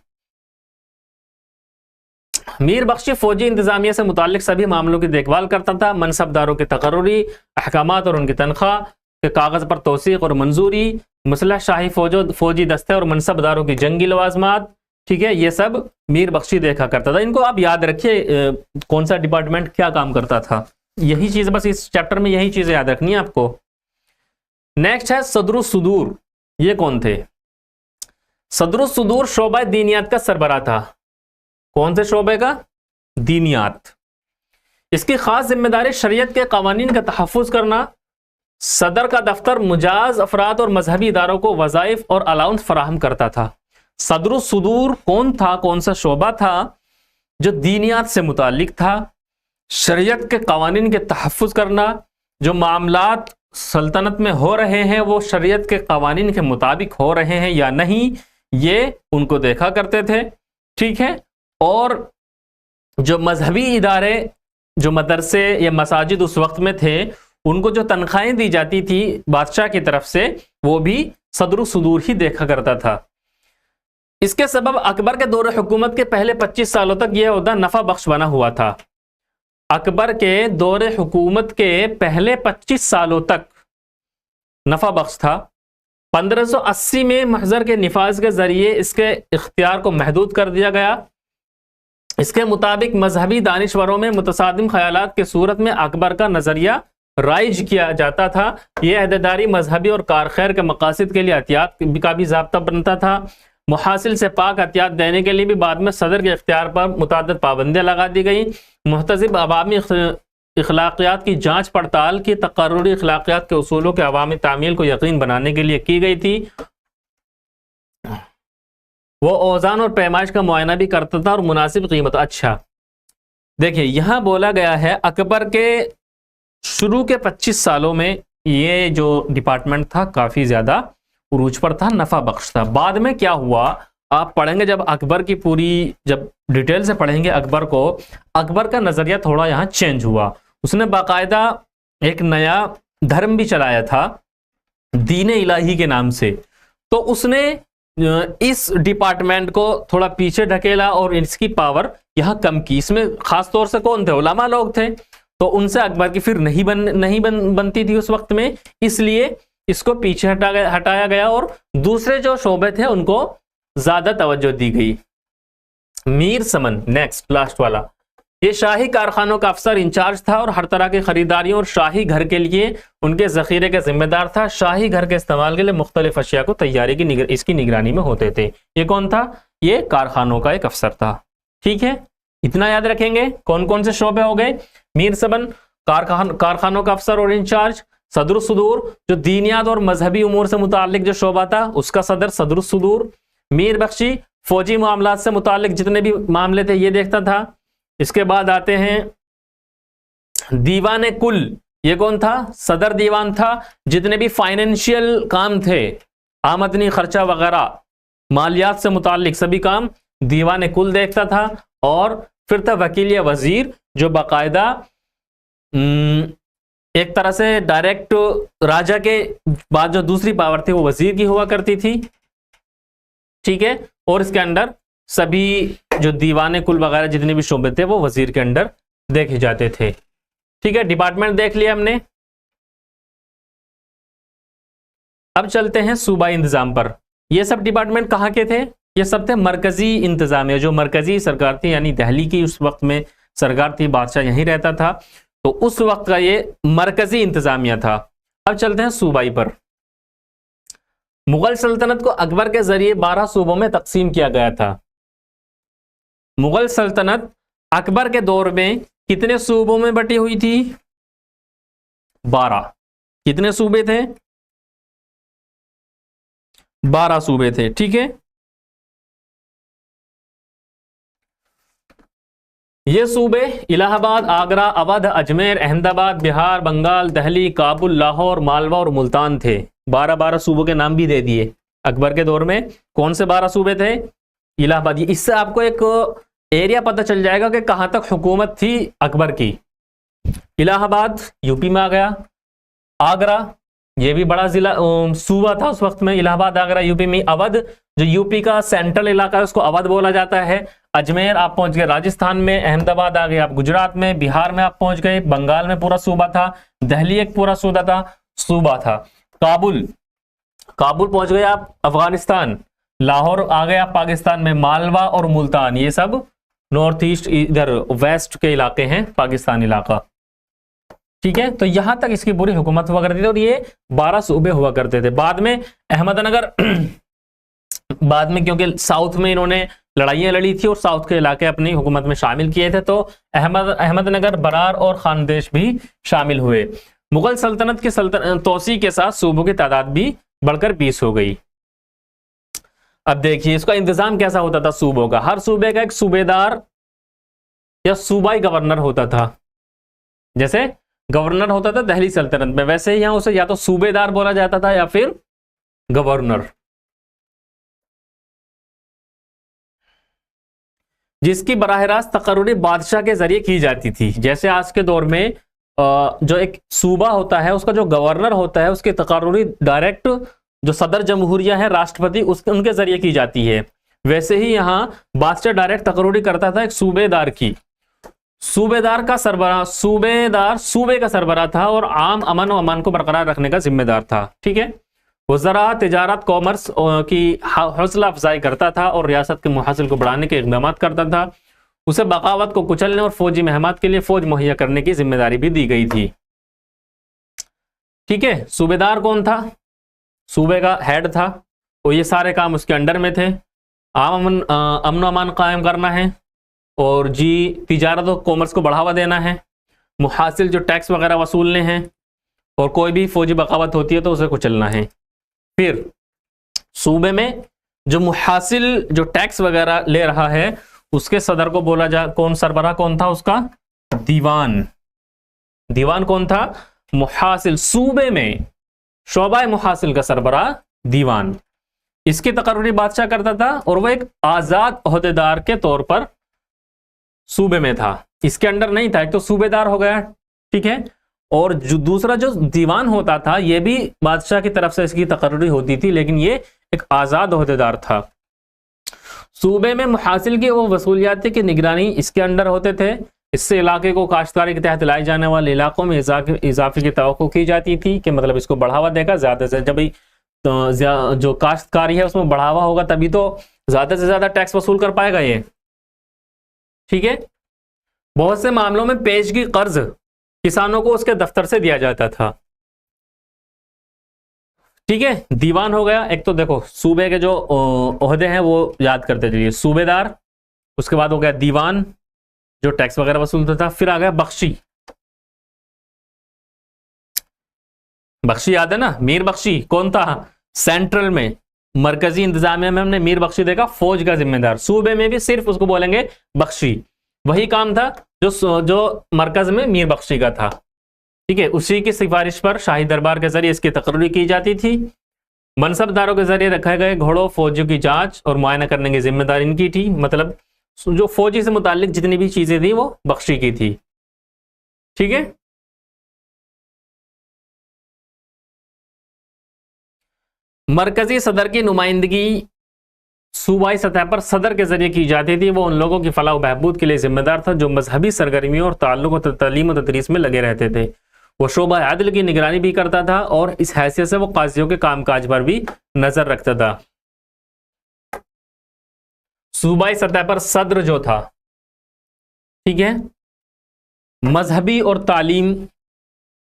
मीर बख्शी फौजी इंतजामिया से मुताल्लिक सभी मामलों की देखभाल करता था। मनसबदारों के तकर्रुरी अहकामात और उनकी तनख्वाह के कागज पर तौसीक और मंजूरी, मुसलह शाही फौजी दस्ते और मनसबदारों की जंगी लवाजमात, ठीक है, ये सब मीर बख्शी देखा करता था। इनको आप याद रखिए, कौन सा डिपार्टमेंट क्या काम करता था, यही चीज, बस इस चैप्टर में यही चीजें याद रखनी है आपको। नेक्स्ट है सदरुस सुदूर। ये कौन थे? सदरुस सुदूर शोबा दीनियात का सरबराह था। कौन से शोबे का? दीनियात। इसकी खास जिम्मेदारी शरीयत के कवानीन का तहफ़्फ़ुज़ करना। सदर का दफ्तर मुजाज अफराद और मजहबी इदारों को वज़ाइफ और अलाउंस फराहम करता था। सदरुस सुदूर कौन था? कौन सा शोबा था? जो दीनियात से मुताल्लिक था, शरीयत के कवानीन के तहफ़्फ़ुज़ करना, जो मामलात सल्तनत में हो रहे हैं वो शरीयत के कवानीन के मुताबिक हो रहे हैं या नहीं, ये उनको देखा करते थे, ठीक है। और जो मजहबी इदारे, जो मदरसे या मसाजिद उस वक्त में थे, उनको जो तनख्वाहें दी जाती थी बादशाह की तरफ से, वो भी सदरुस सुदूर ही देखा करता था। इसके सबब अकबर के दौर हुकूमत के पहले 25 सालों तक यह ओहदा नफा बख्श बना हुआ था। अकबर के दौर हुकूमत के पहले 25 सालों तक नफा बख्श था। 1580 में महजर के निफाज के जरिए इसके इख्तियार को महदूद कर दिया गया। इसके मुताबिक मजहबी दानिश्वरों में मुतसादिम ख्यालात के सूरत में अकबर का नजरिया राइज किया जाता था। यह अहदेदारी मजहबी और कारखैर के मकासद के लिए एहतियात का भी ज़ाब्ता बनता था। मुहासिल से पाक एहतियात देने के लिए भी बाद में सदर के इख्तियार पर मुतअद्दिद पाबंदियाँ लगा दी गई। मुहतसिब अवामी अखलाकियात की जांच पड़ताल की तकर्रुरी अखलाकियात के उसूलों के अवामी तामील को यकीन बनाने के लिए की गई थी। वो औज़ान और पैमाइश का मुआयना भी करता था और मुनासिब कीमत। अच्छा देखिए, यहाँ बोला गया है अकबर के शुरू के 25 सालों में ये जो डिपार्टमेंट था काफ़ी ज़्यादा उरूज पर था, नफ़ा बख्श था। बाद में क्या हुआ आप पढ़ेंगे, जब अकबर की पूरी जब डिटेल से पढ़ेंगे अकबर को, अकबर का नज़रिया थोड़ा यहाँ चेंज हुआ। उसने बाकायदा एक नया धर्म भी चलाया था दीन इलाही के नाम से। तो उसने इस डिपार्टमेंट को थोड़ा पीछे ढकेला और इसकी पावर यहाँ कम की। इसमें खास तौर से कौन थे? उलमा लोग थे। तो उनसे अकबर की फिर नहीं बनती थी उस वक्त में, इसलिए इसको पीछे हटाया गया और दूसरे जो शोबे थे उनको ज्यादा तवज्जो दी गई। मीर समन नेक्स्ट लास्ट वाला, ये शाही कारखानों का अफसर इंचार्ज था और हर तरह की खरीदारियों और शाही घर के लिए उनके जखीरे का जिम्मेदार था। शाही घर के इस्तेमाल के लिए मुख्तलिफ अशिया को तैयारी की इसकी निगरानी में होते थे। ये कौन था? ये कारखानों का एक अफसर था। ठीक है, इतना याद रखेंगे। कौन कौन से शोबे हो गए? मीर सबन कारखानों का अफसर और इंचार्ज, सदर सुदूर जो दीनियात और मजहबी उमूर से मुतालिक जो शोबा था उसका सदर सदर सुदूर, मीर बख्शी फौजी मामलात से मुतालिक जितने भी मामले थे ये देखता था। इसके बाद आते हैं दीवान कुल, ये कौन था? सदर दीवान था। जितने भी फाइनेंशियल काम थे, आमदनी खर्चा वगैरह मालियात से मुतालिक सभी काम दीवान कुल देखता था। और फिर था वकील या वजीर जो बाकायदा एक तरह से डायरेक्ट राजा के बाद जो दूसरी पावर थी वो वजीर की हुआ करती थी। ठीक है, और इसके अंदर सभी जो दीवाने कुल वगैरह जितने भी शोबे थे वो वजीर के अंदर देखे जाते थे। ठीक है, डिपार्टमेंट देख लिया हमने। अब चलते हैं सूबाई इंतजाम पर। ये सब डिपार्टमेंट कहाँ के थे? ये सब थे मरकजी इंतजामिया, जो मरकजी सरकार थी यानी दिल्ली की उस वक्त में सरकार थी, बादशाह यहीं रहता था, तो उस वक्त का ये मरकजी इंतजामिया था। अब चलते हैं सूबाई पर। मुगल सल्तनत को अकबर के जरिए 12 सूबों में तकसीम किया गया था। मुगल सल्तनत अकबर के दौर में कितने सूबों में बटी हुई थी? 12। कितने सूबे थे? 12 सूबे थे। ठीक है, ये सूबे इलाहाबाद, आगरा, अवध, अजमेर, अहमदाबाद, बिहार, बंगाल, दिल्ली, काबुल, लाहौर, मालवा और मुल्तान थे। 12 सूबों के नाम भी दे दिए अकबर के दौर में। कौन से 12 सूबे थे? इलाहाबाद। इससे आपको एक एरिया पता चल जाएगा कि कहां तक हुकूमत थी अकबर की। इलाहाबाद यूपी में आ गया। आगरा ये भी बड़ा जिला सूबा था उस वक्त में, इलाहाबाद, आगरा यूपी में। अवध जो यूपी का सेंट्रल इलाका है उसको अवध बोला जाता है। अजमेर आप पहुंच गए राजस्थान में, अहमदाबाद आ गए आप गुजरात में, बिहार में आप पहुंच गए, बंगाल में पूरा सूबा था, दिल्ली एक पूरा सूबा था। काबुल पहुंच गए आप अफगानिस्तान, लाहौर आ गए आप पाकिस्तान में, मालवा और मुल्तान ये सब नॉर्थ ईस्ट इधर वेस्ट के इलाके हैं, पाकिस्तान इलाका। ठीक है, तो यहां तक इसकी पूरी हुकूमत हुआ करती थी और ये 12 सूबे हुआ करते थे। बाद में अहमदनगर बाद में क्योंकि साउथ में इन्होंने लड़ाइयां लड़ी थी और साउथ के इलाके अपनी हुकूमत में शामिल किए थे, तो अहमदनगर, बरार और खानदेश भी शामिल हुए। मुगल सल्तनत की तोसी के साथ सूबों की तादाद भी बढ़कर 20 हो गई। अब देखिए इसका इंतजाम कैसा होता था सूबों का। हर सूबे का एक सूबेदार या सूबाई गवर्नर होता था। जैसे गवर्नर होता था दिल्ली सल्तनत में, वैसे ही यहां उसे या तो सूबेदार बोला जाता था या फिर गवर्नर, जिसकी बराह रास्त तकर्रुरी बादशाह के जरिए की जाती थी। जैसे आज के दौर में जो एक सूबा होता है उसका जो गवर्नर होता है उसकी तकर्रुरी डायरेक्ट जो सदर जमहूरिया है राष्ट्रपति उनके जरिए की जाती है, वैसे ही यहाँ बादशाह डायरेक्ट तकर्रुरी करता था एक सूबेदार की। सूबेदार का सरबराह, सूबेदार सूबे का सरबराह था और आम अमन और अमान को बरकरार रखने का जिम्मेदार था। ठीक है, वो ज़राअत, तिजारत, कॉमर्स की हौसला अफजाई करता था और रियासत के मुहासिल को बढ़ाने के इक़दाम करता था। उसे बगावत को कुचलने और फौजी महमात के लिए फौज मुहैया करने की जिम्मेदारी भी दी गई थी। ठीक है, सूबेदार कौन था? सूबे का हेड था और ये सारे काम उसके अंडर में थे। अमन अमान कायम करना है और जी तिजारत और कॉमर्स को बढ़ावा देना है, मुहासिल जो टैक्स वगैरह वसूलने हैं, और कोई भी फौजी बगावत होती है तो उसे कुचलना है। फिर सूबे में जो मुहासिल जो टैक्स वगैरह ले रहा है उसके सदर को बोला जा, कौन सरबराह कौन था उसका? दीवान। दीवान कौन था? मुहासिल। सूबे में शोबा मुहासिल का सरबराह दीवान। इसकी तकर्री बादशाह करता था और वह एक आजाद ओहदेदार के तौर पर सूबे में था, इसके अंडर नहीं था। एक तो सूबेदार हो गया, ठीक है, और जो दूसरा जो दीवान होता था यह भी बादशाह की तरफ से इसकी तकर्री होती थी, लेकिन ये एक आजाद ओहदेदार था। सूबे में मुहासिल की वो वसूलियात की निगरानी इसके अंडर होते थे। इससे इलाके को काश्तकारी के तहत लाए जाने वाले इलाकों में इजाफे की तवक्को की जाती थी कि मतलब इसको बढ़ावा देगा ज़्यादा से, जब तो जो काश्तकारी है उसमें बढ़ावा होगा तभी तो ज़्यादा से ज़्यादा टैक्स वसूल कर पाएगा ये। ठीक है, बहुत से मामलों में पेशगी कर्ज किसानों को उसके दफ्तर से दिया जाता था। ठीक है, दीवान हो गया। एक तो देखो सूबे के जो ओहदे हैं वो याद करते चलिए, सूबेदार, उसके बाद हो गया दीवान जो टैक्स वगैरह वसूलता था, फिर आ गया बख्शी। बख्शी याद है ना, मीर बख्शी कौन था? सेंट्रल में मरकजी इंतजामिया में हमने मीर बख्शी देखा, फौज का जिम्मेदार। सूबे में भी सिर्फ उसको बोलेंगे बख्शी, वही काम था जो मरकज में मीर बख्शी का था। ठीक है, उसी की सिफारिश पर शाही दरबार के जरिए इसकी तकर्री की जाती थी। मनसबदारों के जरिए रखे गए घोड़ों फौजियों की जांच और मुआयना करने की जिम्मेदारी इनकी थी। मतलब जो फौजी से मुतालिक जितनी भी चीजें थी वो बख्शी की थी। ठीक है, मरकजी सदर की नुमाइंदगी सूबाई सतह पर सदर के जरिए की जाती थी। वो उन लोगों की फलाह बहबूद के लिए जिम्मेदार था जो मजहबी सरगर्मियों और ताल्लुक और तालीम और तदरीस में लगे रहते थे। वो शोबा आदिल की निगरानी भी करता था और इस हैसियत से वो काजियों के कामकाज पर भी नजर रखता था। सूबाई सतह पर सदर जो था, ठीक है, मजहबी और तालीम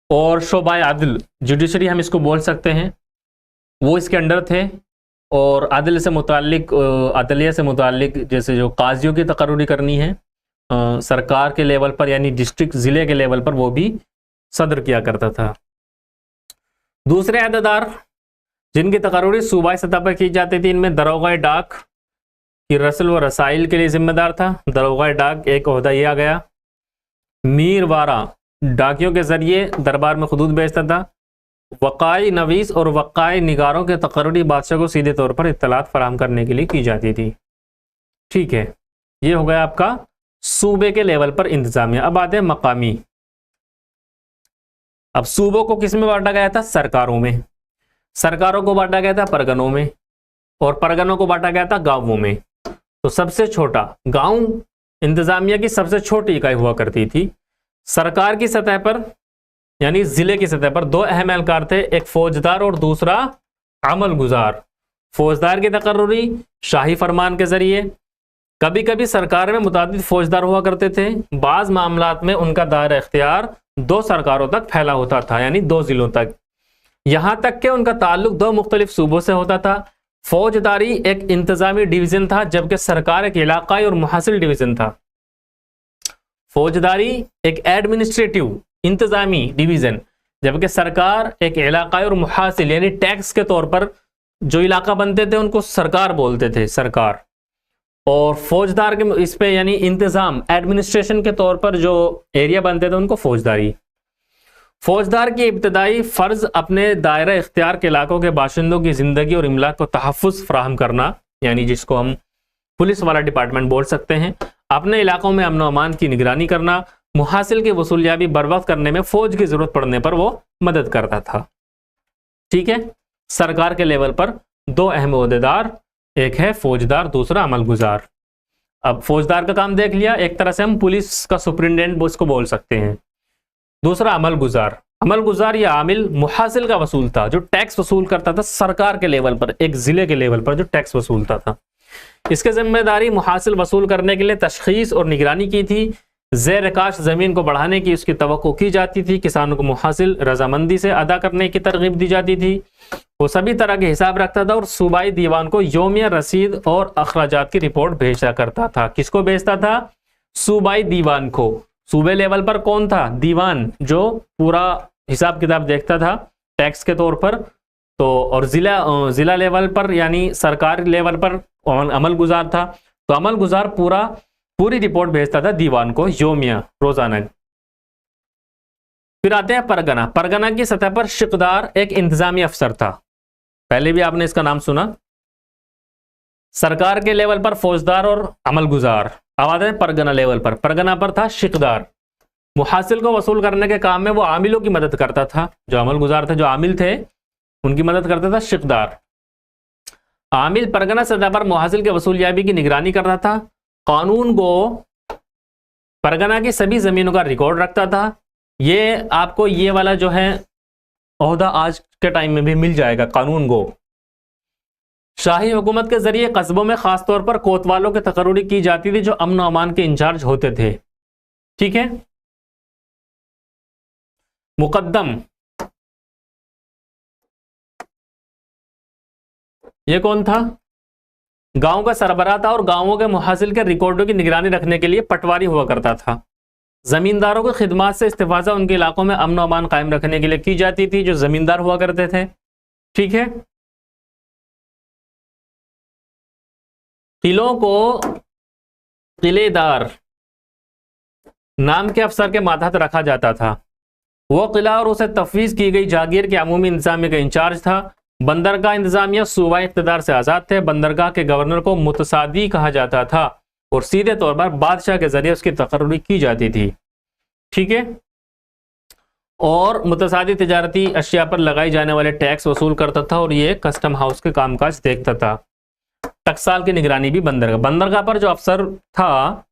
और शोबा आदिल, जुडिशरी हम इसको बोल सकते हैं, वो इसके अंडर थे। और अदल से मुतालिक, अदलिया से मुतालिक जैसे जो काजियों की तकर्री करनी है सरकार के लेवल पर यानी डिस्ट्रिक्ट ज़िले के लेवल पर, वो भी सदर किया करता था। दूसरे अहदेदार जिनकी तकर्री सूबाई सतह पर की जाती थी, इनमें दरोगा डाक की रसल व रसाइल के लिए जिम्मेदार था। दरोगा डाक एक ओहदा ये आ गया। मीर वारा डाकियों के जरिए दरबार में खुदूद भेजता था। वक़ाई नवीस और वक़ाई निगारों के तकर्री बादशाह को सीधे तौर पर इत्तलात फराहम करने के लिए की जाती थी। ठीक है, ये हो गया आपका सूबे के लेवल पर इंतजामिया। अब आते हैं मकामी। अब सूबों को किस में बांटा गया था? सरकारों में। सरकारों को बांटा गया था परगनों में और परगनों को बांटा गया था गांवों में। तो सबसे छोटा गांव इंतजामिया की सबसे छोटी इकाई हुआ करती थी। सरकार की सतह पर यानी जिले की सतह पर दो अहम एहलकार थे, एक फौजदार और दूसरा अमल गुजार। फौजदार की तकर्री शाही फरमान के जरिए, कभी कभी सरकार में मुतादिद फौजदार हुआ करते थे। बाज़ मामलात में उनका दायरा इख्तियार 2 सरकारों तक फैला होता था, यानी 2 जिलों तक, यहां तक कि उनका ताल्लुक 2 मुख्तलिफ सूबों से होता था। फौजदारी एक इंतजामी डिवीजन था जबकि सरकार एक इलाकाई और मुहासिल डिवीजन था। फौजदारी एक एडमिनिस्ट्रेटिव इंतजामी डिवीजन, जबकि सरकार एक इलाकाई और मुहासिल यानी टैक्स के तौर पर जो इलाका बनते थे उनको सरकार बोलते थे, सरकार। और फौजदार के इस पे यानी इंतजाम एडमिनिस्ट्रेशन के तौर पर जो एरिया बनते थे उनको फौजदारी। फौजदार की इब्तदाई फ़र्ज अपने दायरा इख्तियार के इलाकों के बाशिंदों की ज़िंदगी और इमलाक को तहफ़्फ़ुज़ फराहम करना, यानी जिसको हम पुलिस वाला डिपार्टमेंट बोल सकते हैं। अपने इलाकों में अमन व अमान की निगरानी करना, मुहासिल की वसूलियाबी बरवक्त करने में फौज की जरूरत पड़ने पर वो मदद करता था। ठीक है, सरकार के लेवल पर 2 अहम ओहदेदार, एक है फौजदार, दूसरा अमल गुजार। अब फौजदार का काम देख लिया, एक तरह से हम पुलिस का सुपरिटेंडेंट उसको बोल सकते हैं। दूसरा अमल गुजार, अमल गुजार या आमिल मुहासिल का वसूल था, जो टैक्स वसूल करता था सरकार के लेवल पर, एक जिले के लेवल पर जो टैक्स वसूलता था। इसके जिम्मेदारी मुहासिल वसूल करने के लिए तशखीस और निगरानी की थी। ज़ेर काश ज़मीन को बढ़ाने की उसकी तवक्को की जाती थी। किसानों को मुहासिल रजामंदी से अदा करने की तरगीब दी जाती थी। वो सभी तरह के हिसाब रखता था और सूबाई दीवान को योमिया रसीद और अखराजात की रिपोर्ट भेजा करता था। किसको भेजता था? सूबाई दीवान को। सूबे लेवल पर कौन था? दीवान, जो पूरा हिसाब किताब देखता था टैक्स के तौर पर। तो और जिला लेवल पर यानी सरकारी लेवल पर अमल गुजार था। तो अमल गुजार पूरी रिपोर्ट भेजता था दीवान को योमिया, रोजाना। फिर आते हैं परगना। परगना की सतह पर शिकदार एक इंतजामी अफसर था, पहले भी आपने इसका नाम सुना। सरकार के लेवल पर फौजदार और अमल गुजार। अब आते हैं परगना लेवल पर। परगना पर था शिकदार। मुहासिल को वसूल करने के काम में वो आमिलों की मदद करता था। जो अमल गुजार थे, जो आमिल थे, उनकी मदद करता था शिकदार। आमिल परगना सतह पर मुहासिल के वसूलियाबी की निगरानी करता था। कानून को परगना की सभी जमीनों का रिकॉर्ड रखता था। ये आपको ये वाला जो है ओहदा आज के टाइम में भी मिल जाएगा। कानून को शाही हुकूमत के जरिए कस्बों में खासतौर पर कोतवालों की तकर्रुरी की जाती थी, जो अमन और अमान के इंचार्ज होते थे। ठीक है। मुकद्दम, ये कौन था? गांव का सरबराह था और गांवों के मुहासिल के रिकॉर्डों की निगरानी रखने के लिए पटवारी हुआ करता था। जमींदारों की खिदमात से इस्तिफादा उनके इलाकों में अमन और अमान कायम रखने के लिए की जाती थी, जो जमींदार हुआ करते थे। ठीक है। किलों को किलेदार नाम के अफसर के मातहत रखा जाता था। वो किला और उसे तफवीज की गई जागीर के अमूमी इंतजामिया का इंचार्ज था। बंदरगाह इंतजामिया सूबाई इख्तिदार से आज़ाद थे। बंदरगाह के गवर्नर को मुतसादी कहा जाता था और सीधे तौर पर बादशाह के जरिए उसकी तकर्रुरी की जाती थी। ठीक है। और मुतसादी तिजारती अशिया पर लगाई जाने वाले टैक्स वसूल करता था और ये कस्टम हाउस के कामकाज देखता था। टकसाल की निगरानी भी बंदरगाह पर जो अफसर था,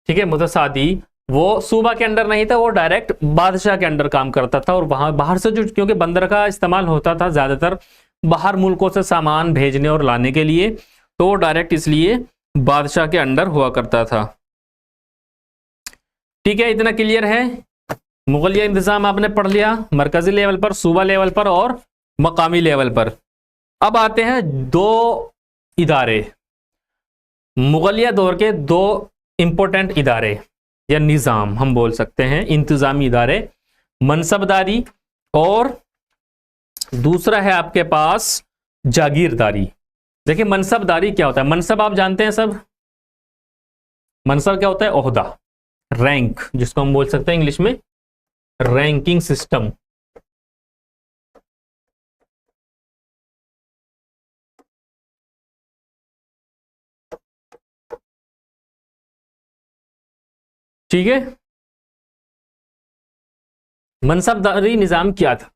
ठीक है, मुतसादी, वो सूबा के अंडर नहीं था, वो डायरेक्ट बादशाह के अंडर काम करता था। और वहां बाहर से जो, क्योंकि बंदरगाह इस्तेमाल होता था ज्यादातर बाहर मुल्कों से सामान भेजने और लाने के लिए, तो वो डायरेक्ट इसलिए बादशाह के अंडर हुआ करता था। ठीक है, इतना क्लियर है। मुगलिया इंतजाम आपने पढ़ लिया, मरकजी लेवल पर, सूबा लेवल पर और मकामी लेवल पर। अब आते हैं दो इदारे, मुगलिया दौर के दो इंपॉर्टेंट इदारे या निज़ाम हम बोल सकते हैं, इंतजामी इदारे, मनसबदारी और दूसरा है आपके पास जागीरदारी। देखिए मनसबदारी क्या होता है? मनसब आप जानते हैं सब। मनसब क्या होता है? ओहदा, रैंक, जिसको हम बोल सकते हैं इंग्लिश में रैंकिंग सिस्टम। ठीक है। मनसबदारी निजाम क्या था?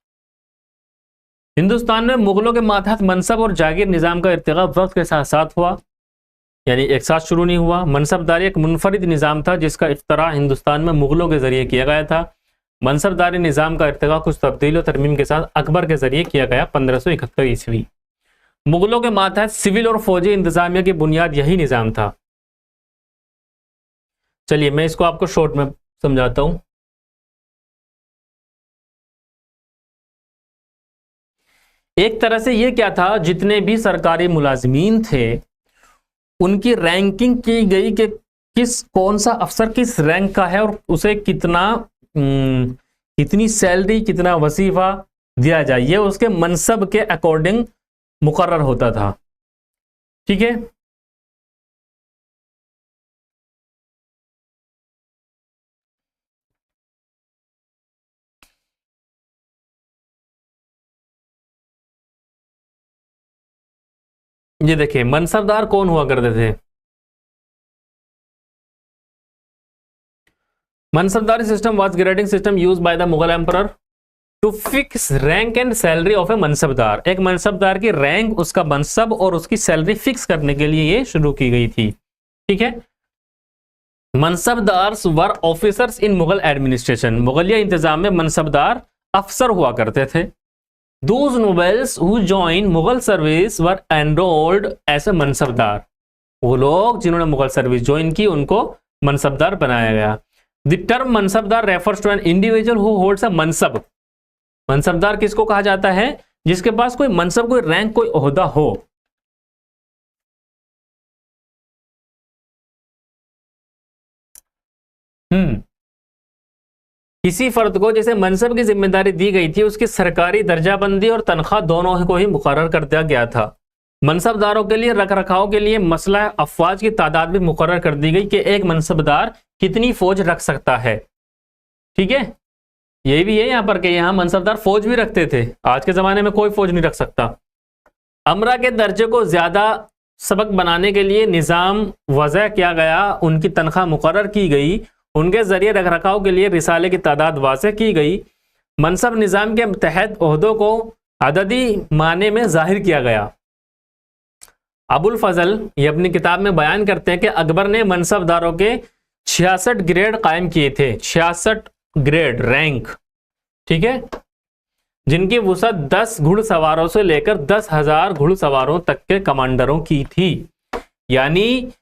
हिंदुस्तान में मुगलों के मातहत मनसब और जागीर निजाम का इर्तिका वक्त के साथ साथ हुआ, यानी एक साथ शुरू नहीं हुआ। मनसबदारी एक मुनफरिद निजाम था जिसका इख्तरा हिंदुस्तान में मुगलों के जरिए किया गया था। मनसबदारी निजाम का इर्तिका कुछ तब्दील और तरमीम के साथ अकबर के जरिए किया गया 1571 ईस्वी। मुगलों के मातहत सिविल और फौजी इंतजामिया की बुनियाद यही निजाम था। चलिए मैं इसको आपको शॉर्ट में समझाता हूं। एक तरह से ये क्या था, जितने भी सरकारी मुलाजमीन थे उनकी रैंकिंग की गई कि कौन सा अफसर किस रैंक का है और उसे कितनी सैलरी, कितना वजीफा दिया जाए, ये उसके मनसब के अकॉर्डिंग मुकर्रर होता था। ठीक है। ये देखिए मनसबदार कौन हुआ करते थे? Mansabdari system was grading system used by the Mughal emperor to fix rank and salary of a mansabdar. एक मनसबदार की रैंक, उसका मनसब और उसकी सैलरी फिक्स करने के लिए ये शुरू की गई थी। ठीक है। मनसबदार वर ऑफिसर्स इन मुगल एडमिनिस्ट्रेशन। मुगलिया इंतजाम में मनसबदार अफसर हुआ करते थे। Those nobles who joined Mughal service were enrolled as a mansabdar. वो लोग जिन्होंने मुगल सर्विस ज्वाइन की उनको मनसबदार बनाया गया। The term mansabdar refers to an individual who holds a mansab. मनसबदार किसको कहा जाता है? जिसके पास कोई मनसब, कोई रैंक, कोई ओहदा हो। किसी फर्द को जैसे मनसब की जिम्मेदारी दी गई थी, उसकी सरकारी दर्जाबंदी और तनख्वाह दोनों को ही मुकर्रर कर दिया गया था। मनसबदारों के लिए रख रखाव के लिए मसला अफवाज की तादाद भी मुकर्रर कर दी गई कि एक मनसबदार कितनी फौज रख सकता है। ठीक है, यही भी है यहाँ पर कि यहाँ मनसबदार फौज भी रखते थे। आज के जमाने में कोई फौज नहीं रख सकता। अमरा के दर्जे को ज्यादा सबक बनाने के लिए निज़ाम वज़ा किया गया, उनकी तनख्वाह मुकर्रर की गई, उनके जरिए रख रखाव के लिए रिसाले की तादाद वाज़ेह की गई। मनसब निज़ाम के तहत ओहदों को अददी माने में जाहिर किया गया। अबुल फजल ये अपनी किताब में बयान करते हैं कि अकबर ने मनसबदारों के 66 ग्रेड कायम किए थे। 66 ग्रेड रैंक, ठीक है, जिनकी वुसअत 10 घुड़सवारों से लेकर 10,000 घुड़सवारों तक के कमांडरों की थी। यानी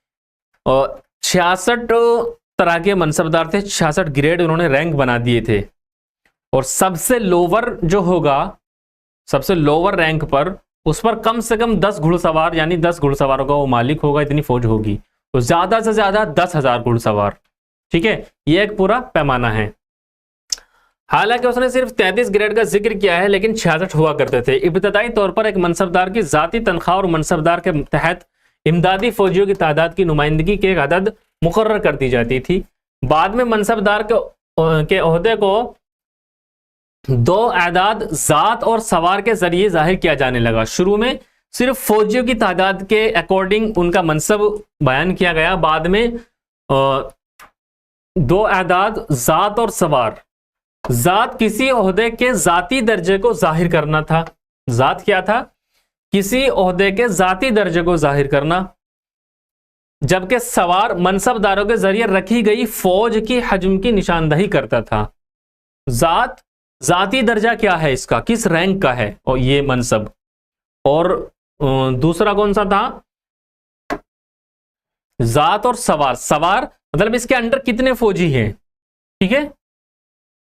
66 तरह के मनसबदार थे, 66 ग्रेड उन्होंने रैंक बना दिए थे। और सबसे लोअर जो होगा, सबसे लोअर रैंक पर, उस पर कम से कम 10 घुड़सवार, यानी 10 घुड़सवारों का वो मालिक होगा, इतनी फौज होगी। तो ज्यादा से ज्यादा 10,000 घुड़सवार। ठीक है, ये एक पूरा पैमाना है। हालांकि उसने सिर्फ 33 ग्रेड का जिक्र किया है, लेकिन 66 हुआ करते थे। इब्तदाई तौर पर एक मनसबदार की जाती तनख्वाह और मनसबदार के तहत इमदादी फौजियों की तादाद की नुमाइंदगी की एक अदद मुकर्रर कर दी जाती थी। बाद में मनसबदार के ओहदे को 2 आदाद जात और सवार के जरिए जाहिर किया जाने लगा। शुरू में सिर्फ फौजियों की तादाद के अकॉर्डिंग उनका मनसब बयान किया गया। बाद में 2 आदाद जात और सवार। जात किसी ओहदे के जाती दर्जे को जाहिर करना था। जात क्या था? किसी ओहदे के जाती दर्जे को जाहिर करना। जबकि सवार मनसबदारों के जरिए रखी गई फौज की हजम की निशानदही करता था। जात जाती दर्जा क्या है इसका, किस रैंक का है, और ये मनसब। और दूसरा कौन सा था? जात और सवार। सवार मतलब इसके अंडर कितने फौजी हैं, ठीक है,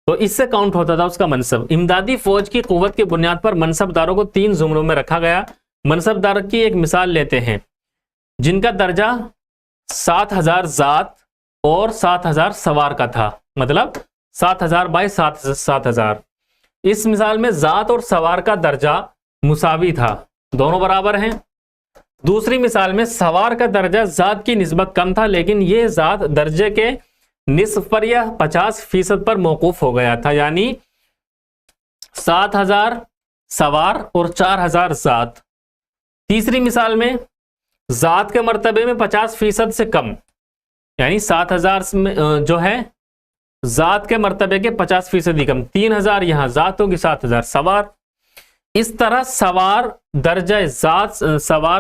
तो इससे काउंट होता था उसका मनसब। इमदादी फौज की कुव्वत की बुनियाद पर मनसबदारों को 3 जुमरों में रखा गया। मनसबदार की एक मिसाल लेते हैं, जिनका दर्जा 7,000 जात और 7,000 सवार का था, मतलब 7,000 बाई 7,000। इस मिसाल में जात और सवार का दर्जा मुसावी था, दोनों बराबर हैं। दूसरी मिसाल में सवार का दर्जा जात की निस्बत कम था, लेकिन यह जात दर्जे के निस्फ पर या 50% पर मौकूफ हो गया था, यानी 7,000 सवार और 4,000 जात। तीसरी मिसाल में जात के मर्तबे में 50% से कम, यानी 7,000 में जो है जात के मर्तबे के 50% ही कम। 3,000 यहां जात होगी, 7,000 सवार। इस तरह सवार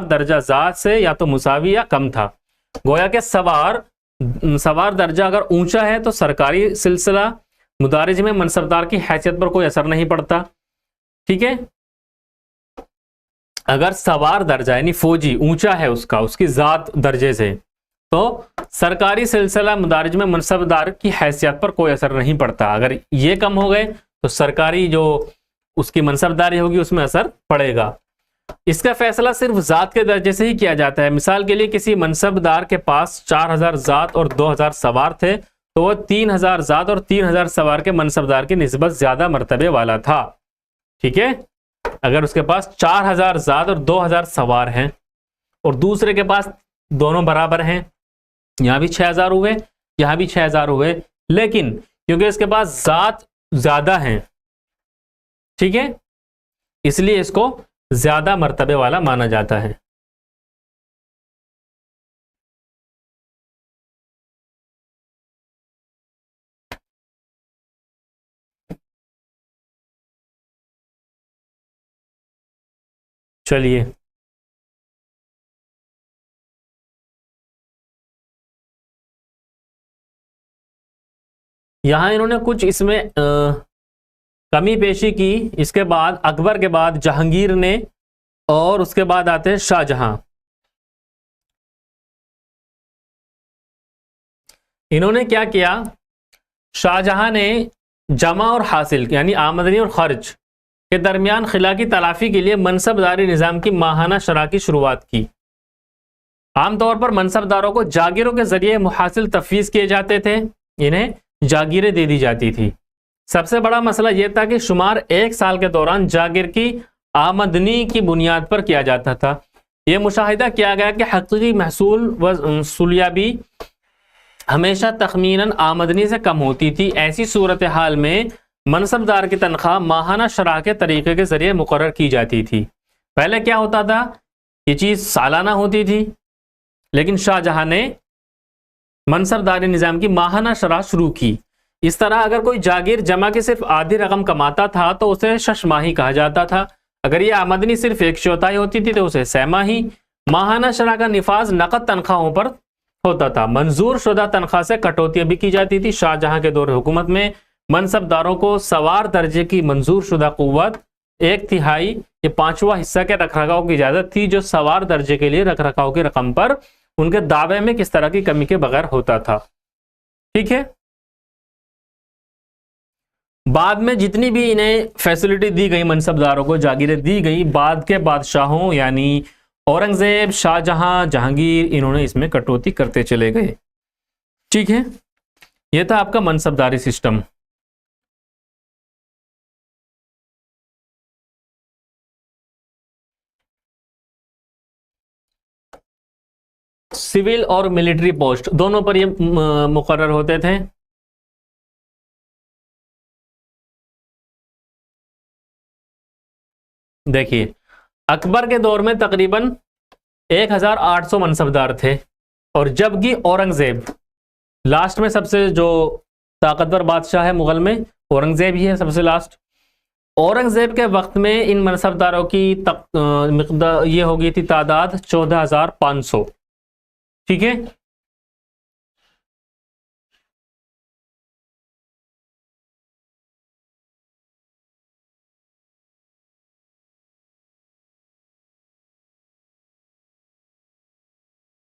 दर्जा जात से या तो मुसावी या कम था। गोया के सवार दर्जा अगर ऊंचा है तो सरकारी सिलसिला मुदारिज में मनसबदार की हैसियत पर कोई असर नहीं पड़ता। ठीक है, अगर सवार दर्जा यानी फौजी ऊंचा है उसकी जात दर्जे से, तो सरकारी सिलसिला मुदारिज में मनसबदार की हैसियत पर कोई असर नहीं पड़ता। अगर ये कम हो गए तो सरकारी जो उसकी मनसबदारी होगी उसमें असर पड़ेगा। इसका फैसला सिर्फ जात के दर्जे से ही किया जाता है। मिसाल के लिए किसी मनसबदार के पास 4,000 जात और 2,000 सवार थे, तो वह 3,000 जात और 3,000 सवार के मनसबदार की निस्बत ज्यादा मर्तबे वाला था। ठीक है, अगर उसके पास 4,000 जात और 2,000 सवार हैं और दूसरे के पास दोनों बराबर हैं, यहां भी 6,000 हुए, यहां भी 6,000 हुए, लेकिन क्योंकि इसके पास जात ज्यादा हैं, ठीक है, इसलिए इसको ज्यादा मर्तबे वाला माना जाता है। चलिए, यहां इन्होंने कुछ इसमें कमी पेशी की। इसके बाद अकबर के बाद जहांगीर ने, और उसके बाद आते हैं शाहजहां। इन्होंने क्या किया, शाहजहां ने जमा और हासिल यानी आमदनी और खर्च के दरमियान खिला की तलाफी के लिए मनसबदारी निज़ाम की माहाना शरह की शुरुआत की। आमतौर पर मनसबदारों को जागीरों के जरिए मुहासिल तफवीज़ किए जाते थे, इन्हें जागीरें दे दी जाती थी। सबसे बड़ा मसला यह था कि शुमार एक साल के दौरान जागीर की आमदनी की बुनियाद पर किया जाता था। यह मुशाहिदा किया गया कि हकीकी महसूल व सुलियाबी हमेशा तखमीनन आमदनी से कम होती थी। ऐसी सूरत हाल में मनसबदार की तनख्वाह माहाना शरह के तरीके के जरिए मुकर्रर की जाती थी। पहले क्या होता था, ये चीज़ सालाना होती थी, लेकिन शाहजहां ने मनसबदारी निज़ाम की माहाना शरह शुरू की। इस तरह अगर कोई जागीर जमा की सिर्फ आधी रकम कमाता था तो उसे शशमाही कहा जाता था। अगर ये आमदनी सिर्फ 1/4 होती थी तो उसे सहमाही। माहाना शरह का निफाज नकद तनख्वाहों पर होता था। मंजूर शुदा तनख्वाह से कटौतियां भी की जाती थी। शाहजहां के दौर हुकूमत में मनसबदारों को सवार दर्जे की मंजूर शुदा कुव्वत 1/3 या 5वां हिस्सा के रखरखाव की इजाजत थी, जो सवार दर्जे के लिए रखरखाव की रकम पर उनके दावे में किस तरह की कमी के बगैर होता था। ठीक है, बाद में जितनी भी इन्हें फैसिलिटी दी गई, मनसबदारों को जागीरें दी गई, बाद के बादशाहों यानी औरंगजेब, शाहजहां, जहांगीर, इन्होंने इसमें कटौती करते चले गए। ठीक है, यह था आपका मनसबदारी सिस्टम। सिविल और मिलिट्री पोस्ट दोनों पर ये मुकर्रर होते थे। देखिए, अकबर के दौर में तकरीबन 1800 मनसबदार थे, और जबकि औरंगजेब लास्ट में सबसे जो ताकतवर बादशाह है मुगल में, औरंगजेब ही है सबसे लास्ट। औरंगजेब के वक्त में इन मनसबदारों की मिक़दार ये हो गई थी तादाद 14,500। ठीक है,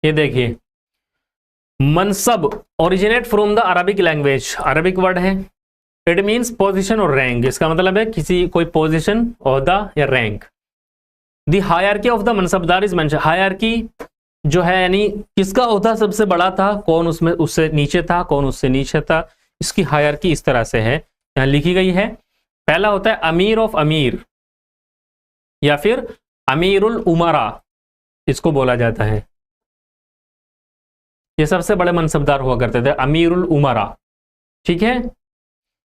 ये देखिए, mansab originate from the Arabic language, Arabic word है। इट मीन्स पोजीशन और रैंक, इसका मतलब है किसी कोई पोजीशन, ओहदा या rank. The hierarchy of the mansabdar is mention, hierarchy जो है यानी किसका ओहदा सबसे बड़ा था, कौन उसमें उससे नीचे था, कौन उससे नीचे था, इसकी हायरार्की इस तरह से है, यहाँ लिखी गई है। पहला होता है अमीर ऑफ अमीर, या फिर अमीरुल उमरा इसको बोला जाता है। ये सबसे बड़े मनसबदार हुआ करते थे, अमीरुल उमरा। ठीक है,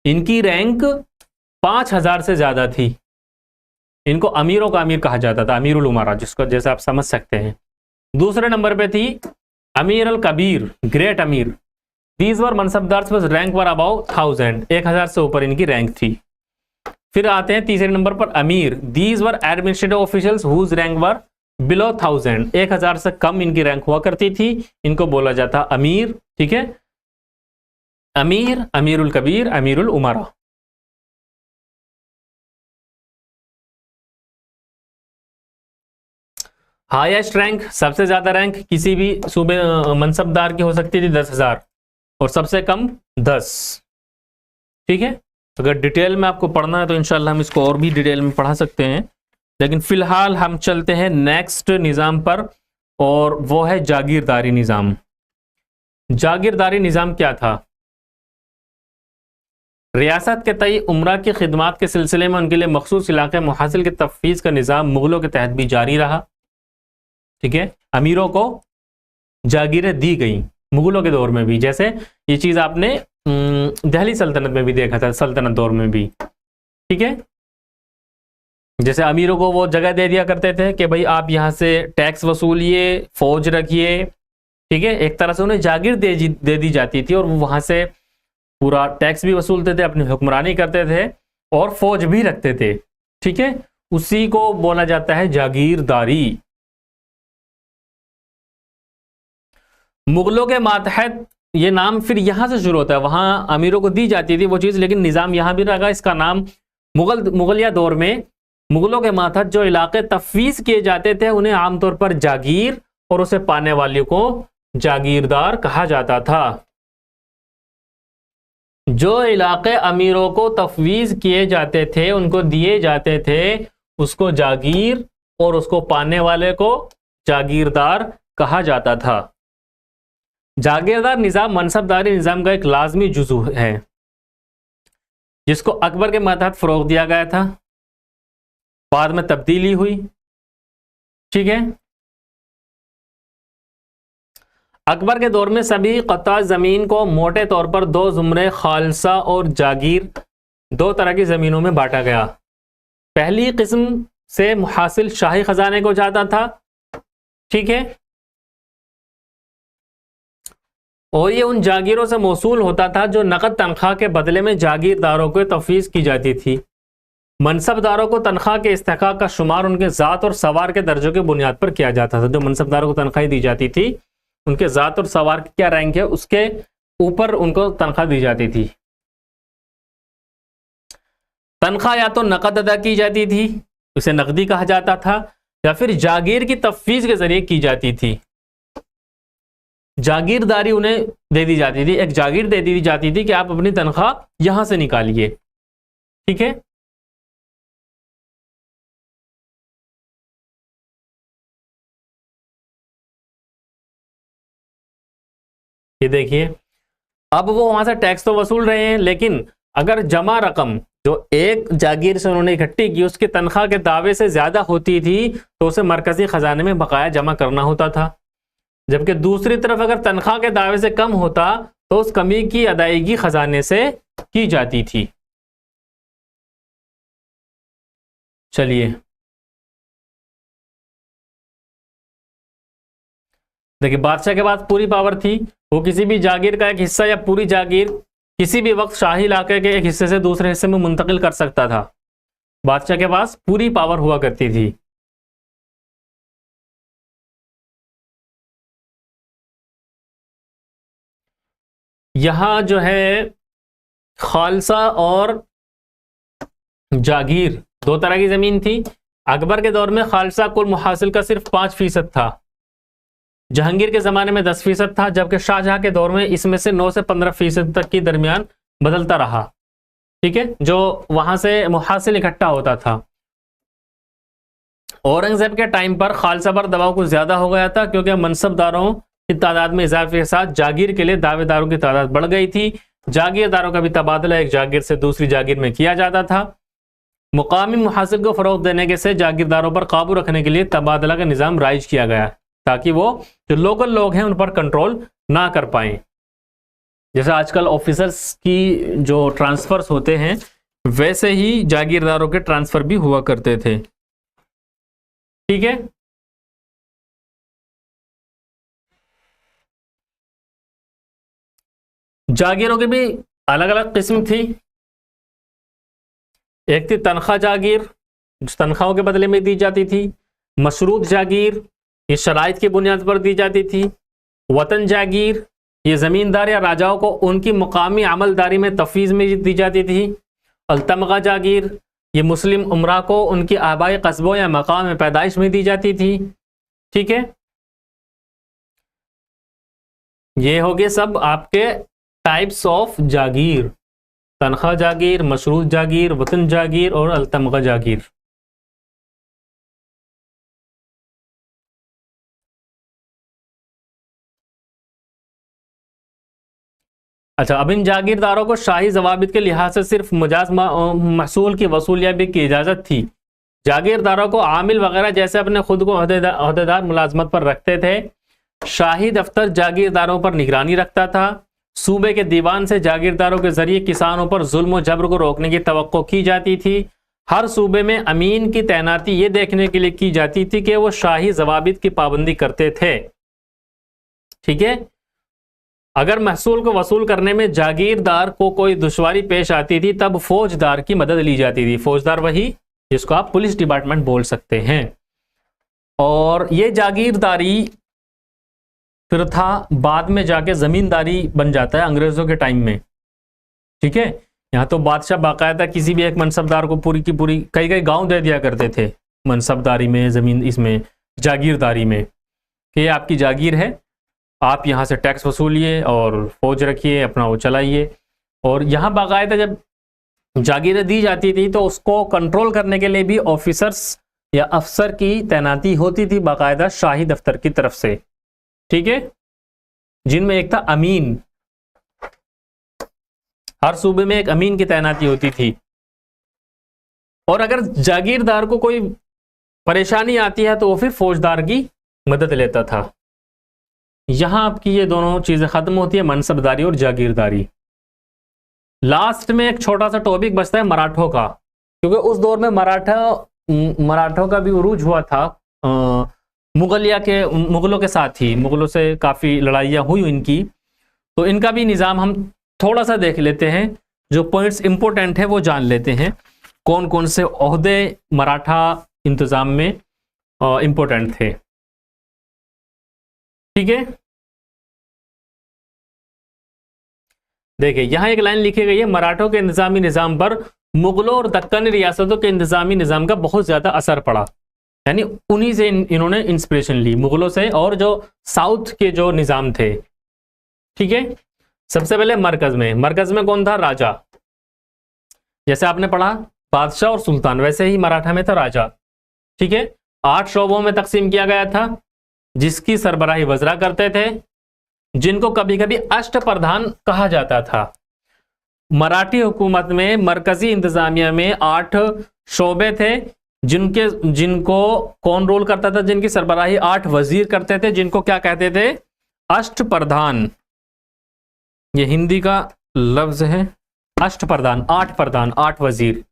इनकी रैंक 5000 से ज्यादा थी। इनको अमीरों का अमीर कहा जाता था, अमीरुल उमरा, जिसको जैसे आप समझ सकते हैं। दूसरे नंबर पे थी अमीर अल कबीर, ग्रेट अमीर। दीज वर मनसबदार बस रैंक वर अबाउ 1000 से ऊपर इनकी रैंक थी। फिर आते हैं तीसरे नंबर पर अमीर। These were administrative officials whose rank were below 1000 से कम इनकी रैंक हुआ करती थी, इनको बोला जाता अमीर। ठीक है, अमीर, अमीरुल कबीर, अमीरुल उमरा। हाईएस्ट रैंक, सबसे ज्यादा रैंक किसी भी सूबे मनसबदार की हो सकती थी 10,000, और सबसे कम 10। ठीक है, अगर डिटेल में आपको पढ़ना है तो इंशाल्लाह हम इसको और भी डिटेल में पढ़ा सकते हैं, लेकिन फिलहाल हम चलते हैं नेक्स्ट निज़ाम पर, और वो है जागीरदारी निज़ाम। जागीरदारी निज़ाम क्या था? रियासत के तय उमरा की खिदमात के सिलसिले में उनके लिए मखसूस इलाके मुहासिल के तफवीज़ का निज़ाम मुगलों के तहत भी जारी रहा। ठीक है, अमीरों को जागीरें दी गई मुगलों के दौर में भी, जैसे ये चीज़ आपने दिल्ली सल्तनत में भी देखा था, सल्तनत दौर में भी। ठीक है, जैसे अमीरों को वो जगह दे दिया करते थे कि भाई आप यहाँ से टैक्स वसूलिए, फौज रखिए। ठीक है, एक तरह से उन्हें जागीर दे दी जाती थी, और वो वहाँ से पूरा टैक्स भी वसूलते थे, अपनी हुक्मरानी करते थे, और फौज भी रखते थे। ठीक है, उसी को बोला जाता है जागीरदारी। मुगलों के मातहत ये नाम फिर यहाँ से शुरू होता है, वहाँ अमीरों को दी जाती थी वो चीज़, लेकिन निज़ाम यहाँ भी रहा। इसका नाम मुगलिया दौर में मुगलों के मातहत जो इलाके तफवीज किए जाते थे उन्हें आमतौर पर जागीर और उसे पाने वालों को जागीरदार कहा जाता था। जो इलाके अमीरों को तफवीज किए जाते थे, उनको दिए जाते थे, उसको जागीर और उसको पाने वाले को जागीरदार कहा जाता था। जागीरदार निज़ाम मनसबदारी निज़ाम का एक लाजमी जुज़ू है जिसको अकबर के मातहत फ़रोग़ दिया गया था, बाद में तब्दीली हुई। ठीक है, अकबर के दौर में सभी क़त्ता ज़मीन को मोटे तौर पर दो ज़ुमरे खालसा और जागीर, दो तरह की ज़मीनों में बांटा गया। पहली किस्म से मुहासिल शाही खजाने को जाता था, ठीक है, और ये उन जागीरों से मौसूल होता था जो नकद तनख्वाह के बदले में जागीरदारों को तफवीज़ की जाती थी। मनसबदारों को तनख्वाह के इस्तेहकाक का शुमार उनके ज़ात और सवार के दर्जों की बुनियाद पर किया जाता था। जो मनसबदारों को तनख्वाह दी जाती थी, उनके ज़ात और सवार की क्या रैंक है उसके ऊपर उनको तनख्वाह दी जाती थी। तनख्वाह या तो नकद अदा की जाती थी, उसे नकदी कहा जाता था, या फिर जागीर की तफवीज़ के जरिए की जाती थी। जागीरदारी उन्हें दे दी जाती थी, एक जागीर दे दी जाती थी कि आप अपनी तनख्वाह यहां से निकालिए। ठीक है, ये देखिए, अब वो वहां से टैक्स तो वसूल रहे हैं, लेकिन अगर जमा रकम जो एक जागीर से उन्होंने इकट्ठी की उसकी तनख्वाह के दावे से ज्यादा होती थी तो उसे मरकजी खजाने में बकाया जमा करना होता था। जबकि दूसरी तरफ अगर तनख्वाह के दावे से कम होता तो उस कमी की अदायगी खजाने से की जाती थी। चलिए देखिए, बादशाह के पास पूरी पावर थी, वो किसी भी जागीर का एक हिस्सा या पूरी जागीर किसी भी वक्त शाही इलाके के एक हिस्से से दूसरे हिस्से में मुंतकिल कर सकता था। बादशाह के पास पूरी पावर हुआ करती थी। यहां जो है खालसा और जागीर दो तरह की जमीन थी। अकबर के दौर में खालसा कुल मुहासिल का सिर्फ 5% था, जहांगीर के ज़माने में 10% था, जबकि शाहजहां के दौर में इसमें से 9 से 15% तक के दरमियान बदलता रहा। ठीक है, जो वहां से मुहासिल इकट्ठा होता था। औरंगजेब के टाइम पर खालसा पर दबाव कुछ ज़्यादा हो गया था, क्योंकि मनसबदारों की तादाद में इजाफे के साथ जागीर के लिए दावेदारों की तादाद बढ़ गई थी। जागीरदारों का भी तबादला एक जागीर से दूसरी जागीर में किया जाता था। मुकामी मुहासिल को फ़रोग़ देने के से जागीरदारों पर काबू रखने के लिए तबादला का निज़ाम राइज किया गया, ताकि वो जो लोकल लोग हैं उन पर कंट्रोल ना कर पाएं। जैसे आजकल ऑफिसर्स की जो ट्रांसफर्स होते हैं, वैसे ही जागीरदारों के ट्रांसफर भी हुआ करते थे। ठीक है, जागीरों की भी अलग अलग किस्म थी। एक थी तनख्वाह जागीर, जो तनख्वाहों के बदले में दी जाती थी। मशरूत जागीर, ये शराइत की बुनियाद पर दी जाती थी। वतन जागीर, ये ज़मींदार या राजाओं को उनकी मुकामी अमलदारी में तफवीज़ में दी जाती थी। अल्तमगा जागीर, ये मुस्लिम उमरा को उनकी आबाई कस्बों या मकाम में पैदाइश में दी जाती थी। ठीक है, ये हो गए सब आपके टाइप्स ऑफ जागीर: तनख्वाह जागीर, मशरूत जागीर, वतन जागीर और अल्तमगा जागीर। अच्छा, अब इन जागीरदारों को शाही जवाबित के लिहाज से सिर्फ मुजाज महसूल की वसूलियाबी की इजाज़त थी। जागीरदारों को आमिल वगैरह जैसे अपने खुद को अहदेदार मुलाजमत पर रखते थे। शाही दफ्तर जागीरदारों पर निगरानी रखता था। सूबे के दीवान से जागीरदारों के जरिए किसानों पर जुल्म और जबर को रोकने की तवक्को की जाती थी। हर सूबे में अमीन की तैनाती ये देखने के लिए की जाती थी कि वो शाही जवाबित की पाबंदी करते थे। ठीक है, अगर महसूल को वसूल करने में जागीरदार को कोई दुश्वारी पेश आती थी तब फौजदार की मदद ली जाती थी। फौजदार वही जिसको आप पुलिस डिपार्टमेंट बोल सकते हैं। और ये जागीरदारी फिर था बाद में जाके जमींदारी बन जाता है अंग्रेजों के टाइम में। ठीक है, यहाँ तो बादशाह बाकायदा किसी भी एक मनसबदार को पूरी की पूरी कई कई गांव दे दिया करते थे मनसबदारी में, ज़मीन इसमें जागीरदारी में, कि ये आपकी जागीर है, आप यहाँ से टैक्स वसूलिए और फौज रखिए, अपना वो चलाइए। और यहाँ बाकायदा जब जागीरें दी जाती थी तो उसको कंट्रोल करने के लिए भी ऑफिसर्स या अफसर की तैनाती होती थी बाकायदा शाही दफ्तर की तरफ से, ठीक है, जिनमें एक था अमीन। हर सूबे में एक अमीन की तैनाती होती थी। और अगर जागीरदार को कोई परेशानी आती है तो वो फिर फौजदार की मदद लेता था। यहां आपकी ये दोनों चीजें खत्म होती है, मनसबदारी और जागीरदारी। लास्ट में एक छोटा सा टॉपिक बचता है मराठों का, क्योंकि उस दौर में मराठों का भी उरूज हुआ था मुगलों के साथ ही। मुगलों से काफ़ी लड़ाइयाँ हुई इनकी, तो इनका भी निज़ाम हम थोड़ा सा देख लेते हैं। जो पॉइंट्स इंपॉर्टेंट है वो जान लेते हैं, कौन कौन से ओहदे मराठा इंतज़ाम में इंपॉर्टेंट थे, ठीक है। देखिए यहाँ एक लाइन लिखी गई है, मराठों के इंतज़ामी निज़ाम पर मुगलों और दक्कनी रियासतों के इंतज़ामी निज़ाम का बहुत ज़्यादा असर पड़ा। यानी उन्हीं से इन्होंने इंस्पिरेशन ली, मुगलों से और जो साउथ के जो निज़ाम थे, ठीक है। सबसे पहले मरकज में कौन था? राजा। जैसे आपने पढ़ा बादशाह और सुल्तान, वैसे ही मराठा में था राजा, ठीक है। 8 शोबों में तकसीम किया गया था, जिसकी सरबराही वज़रा करते थे, जिनको कभी कभी अष्टप्रधान कहा जाता था। मराठी हुकूमत में मरकजी इंतजामिया में 8 शोबे थे, जिनको कौन रोल करता था? जिनकी सरबराही 8 वजीर करते थे, जिनको क्या कहते थे? अष्टप्रधान। ये हिंदी का लफ्ज है अष्टप्रधान, 8 प्रधान, 8 वजीर,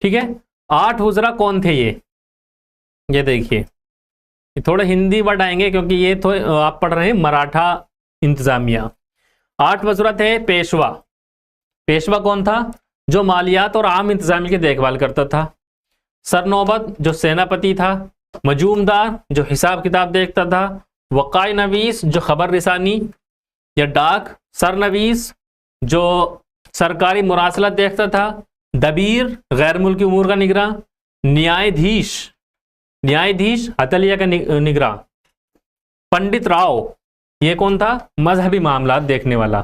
ठीक है। 8 वज़रा कौन थे ये देखिए, थोड़े हिंदी वर्ड आएंगे क्योंकि ये तो आप पढ़ रहे हैं मराठा इंतजामिया। 8 वज़रा थे। पेशवा कौन था? जो मालियात और आम इंतजामिया की देखभाल करता था। सरनौबत जो सेनापति था। मजूमदार जो हिसाब किताब देखता था। वक़ाई नवीस जो खबर रिसानी या डाक। सरनवीस जो सरकारी मुरासलत देखता था। दबीर गैर मुल्की उमूर का निगरां। न्यायाधीश अदलिया का निगरां। पंडित राव ये कौन था? मजहबी मामलात देखने वाला,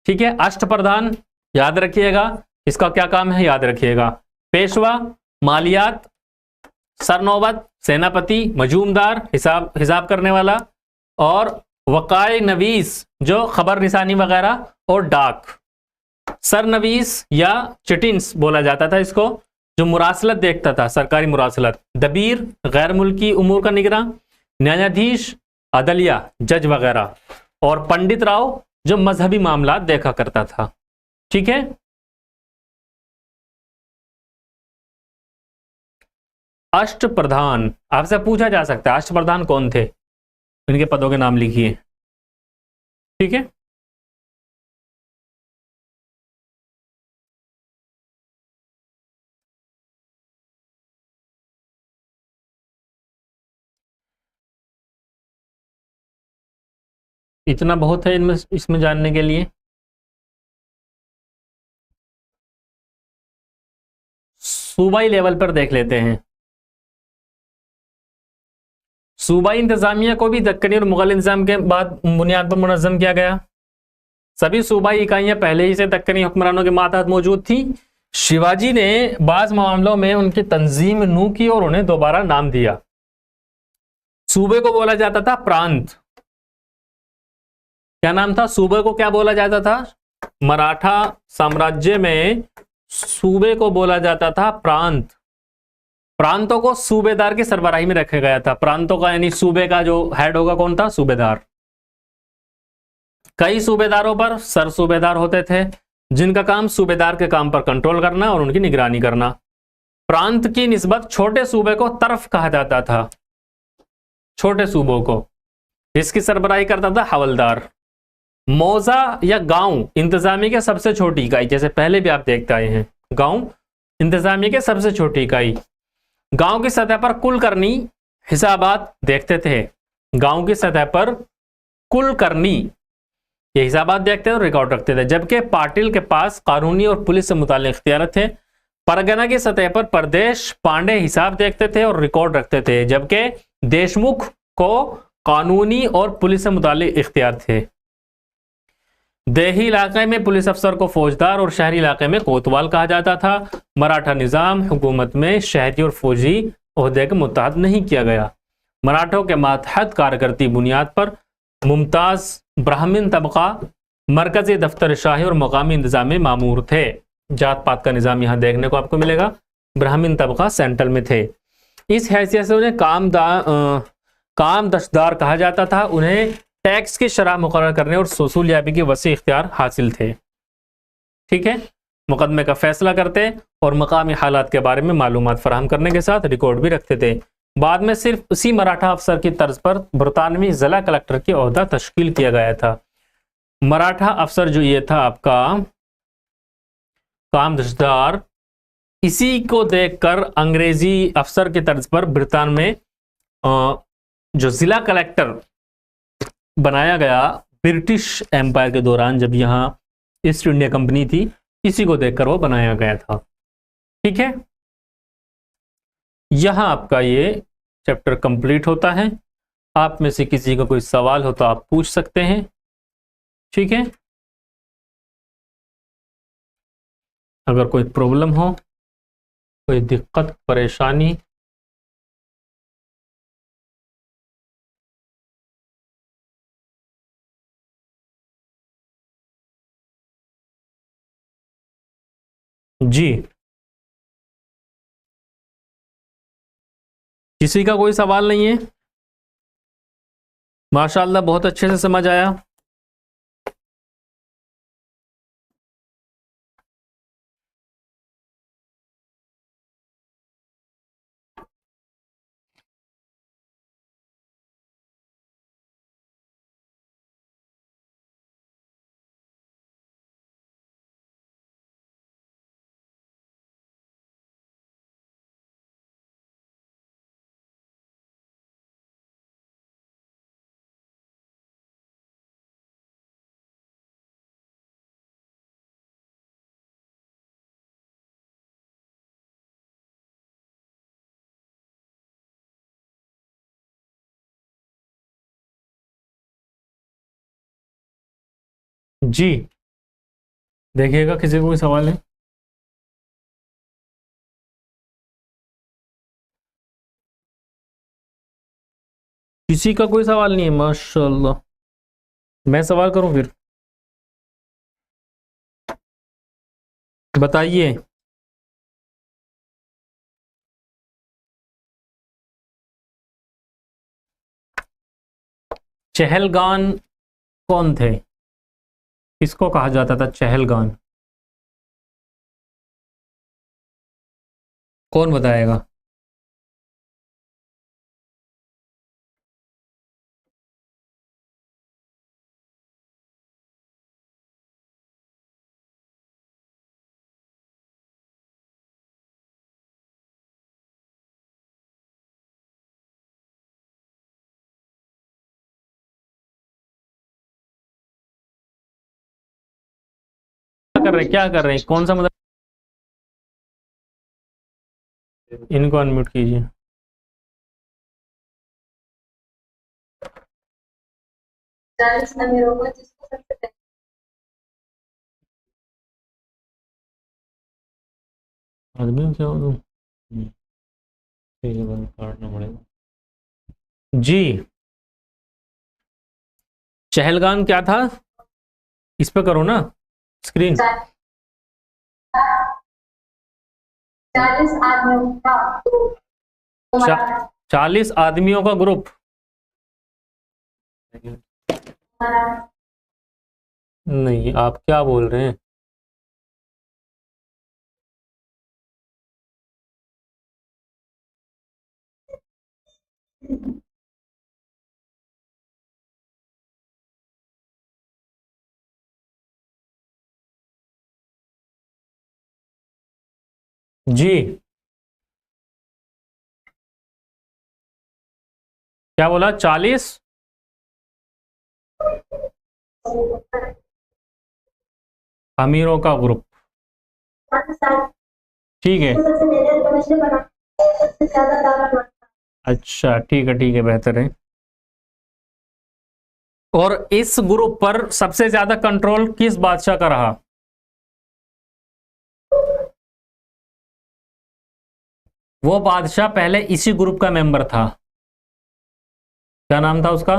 ठीक है। अष्टप्रधान याद रखिएगा, इसका क्या काम है याद रखिएगा। पेशवा मालियात, सरनौबत सेनापति, मजूमदार हिसाब करने वाला, और वक़ाई नवीस जो खबर रिसानी वगैरह, और डाक। सरनवीस या चिटिन्स बोला जाता था इसको, जो मुरासलत देखता था, सरकारी मुरासलत। दबीर गैर मुल्की उमूर का निगरां। न्यायाधीश अदलिया जज वगैरह। और पंडित राव जो मजहबी मामला देखा करता था, ठीक है। अष्टप्रधान आपसे पूछा जा सकता है अष्टप्रधान कौन थे, इनके पदों के नाम लिखिए, ठीक है। इतना बहुत है इसमें जानने के लिए। सूबाई लेवल पर देख लेते हैं। सूबाई इंतजामिया को भी दक्कनी और मुगल इंतजाम के बाद बुनियाद पर मुनज़्ज़म किया गया। सभी सूबाई इकाइयां पहले ही से दक्कनी हुक्मरानों के मातहत मौजूद थी। शिवाजी ने बाज़ मामलों में उनकी तंजीम नू की और उन्हें दोबारा नाम दिया। सूबे को बोला जाता था प्रांत। क्या नाम था? सूबे को क्या बोला जाता था? मराठा साम्राज्य में सूबे को बोला जाता था प्रांत। प्रांतों को सूबेदार की सरबराही में रखा गया था। प्रांतों का यानी सूबे का जो हेड होगा कौन था? सूबेदार। कई सूबेदारों पर सर सूबेदार होते थे, जिनका काम सूबेदार के काम पर कंट्रोल करना और उनकी निगरानी करना। प्रांत की निस्बत छोटे सूबे को तरफ कहा जाता था, छोटे सूबों को, जिसकी सरबराही करता था हवलदार। मौजा या गांव इंतजामी के सबसे छोटी इकाई, जैसे पहले भी आप देखते आए हैं, गांव इंतजामी के सबसे छोटी इकाई। गांव की सतह पर कुल करनी हिसाबात देखते थे। गांव की सतह पर कुल करनी ये हिसाबात देखते थे और रिकॉर्ड रखते थे। जबकि पाटिल के पास कानूनी और पुलिस से मुताल्लिक इख्तियार थे। परगना की सतह पर प्रदेश पांडे हिसाब देखते थे और रिकॉर्ड रखते थे, जबकि देशमुख को कानूनी और पुलिस से मुताल्लिक इख्तियार थे। देही इलाके में पुलिस अफसर को फौजदार और शहरी इलाके में कोतवाल कहा जाता था। मराठा निजाम हुकूमत में शहरी और फौजी ओहदे के मुतहद नहीं किया गया। मराठों के मातहत कारकर्ती बुनियाद पर मुमताज ब्राह्मण तबका मरकजी दफ्तर शाही और मकामी इंतजाम में मामूर थे। जात पात का निज़ाम यहाँ देखने को आपको मिलेगा। ब्राह्मण तबका सेंट्रल में थे। इस हैसियत से उन्हें काम दशदार कहा जाता था। उन्हें टैक्स की शरह मुकर्रर करने और वसूलियाबी के वसी इख्तियार हासिल थे। ठीक है, मुकदमे का फैसला करते और मकामी हालात के बारे में मालूमात फराहम करने के साथ रिकॉर्ड भी रखते थे। बाद में सिर्फ उसी मराठा अफसर की तर्ज पर बरतानवी जिला कलेक्टर की ओहदा तश्कील किया गया था। मराठा अफसर जो ये था आपका काम दशदार, इसी को देखकर अंग्रेजी अफसर की तर्ज पर ब्रिटेन में जो जिला कलेक्टर बनाया गया ब्रिटिश एम्पायर के दौरान, जब यहाँ ईस्ट इंडिया कंपनी थी, इसी को देखकर वो बनाया गया था। ठीक है, यहां आपका ये चैप्टर कंप्लीट होता है। आप में से किसी का कोई सवाल हो तो आप पूछ सकते हैं। ठीक है, अगर कोई प्रॉब्लम हो, कोई दिक्कत परेशानी, जी किसी का कोई सवाल नहीं है? माशाअल्लाह, बहुत अच्छे से समझ आया। जी देखिएगा, किसी को कोई सवाल है? किसी का कोई सवाल नहीं है? माशाअल्लाह, मैं सवाल करूं फिर? बताइए। चहलगान कौन थे? किसको कहा जाता था चहलगान? कौन बताएगा? क्या कर रहे हैं? कौन सा मतलब? इनको अनम्यूट कीजिए। आदमी क्या हो? काटना पड़ेगा। जी, चहलगान क्या था? इस पे करो ना स्क्रीन। 40 आदमियों का ग्रुप? नहीं, आप क्या बोल रहे हैं? जी क्या बोला? 40? अमीरों का ग्रुप, ठीक है। अच्छा, ठीक है, बेहतर है। और इस ग्रुप पर सबसे ज्यादा कंट्रोल किस बादशाह का रहा? वो बादशाह पहले इसी ग्रुप का मेंबर था, क्या नाम था उसका?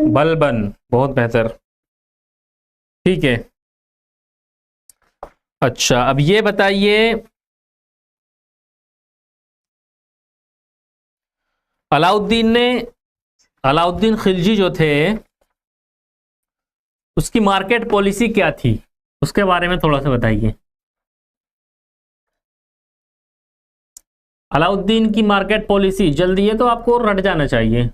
बलबन, बहुत बेहतर, ठीक है। अच्छा, अब ये बताइए, अलाउद्दीन खिलजी जो थे, उसकी मार्केट पॉलिसी क्या थी, उसके बारे में थोड़ा सा बताइए। अलाउद्दीन की मार्केट पॉलिसी, जल्दी है तो आपको रट जाना चाहिए।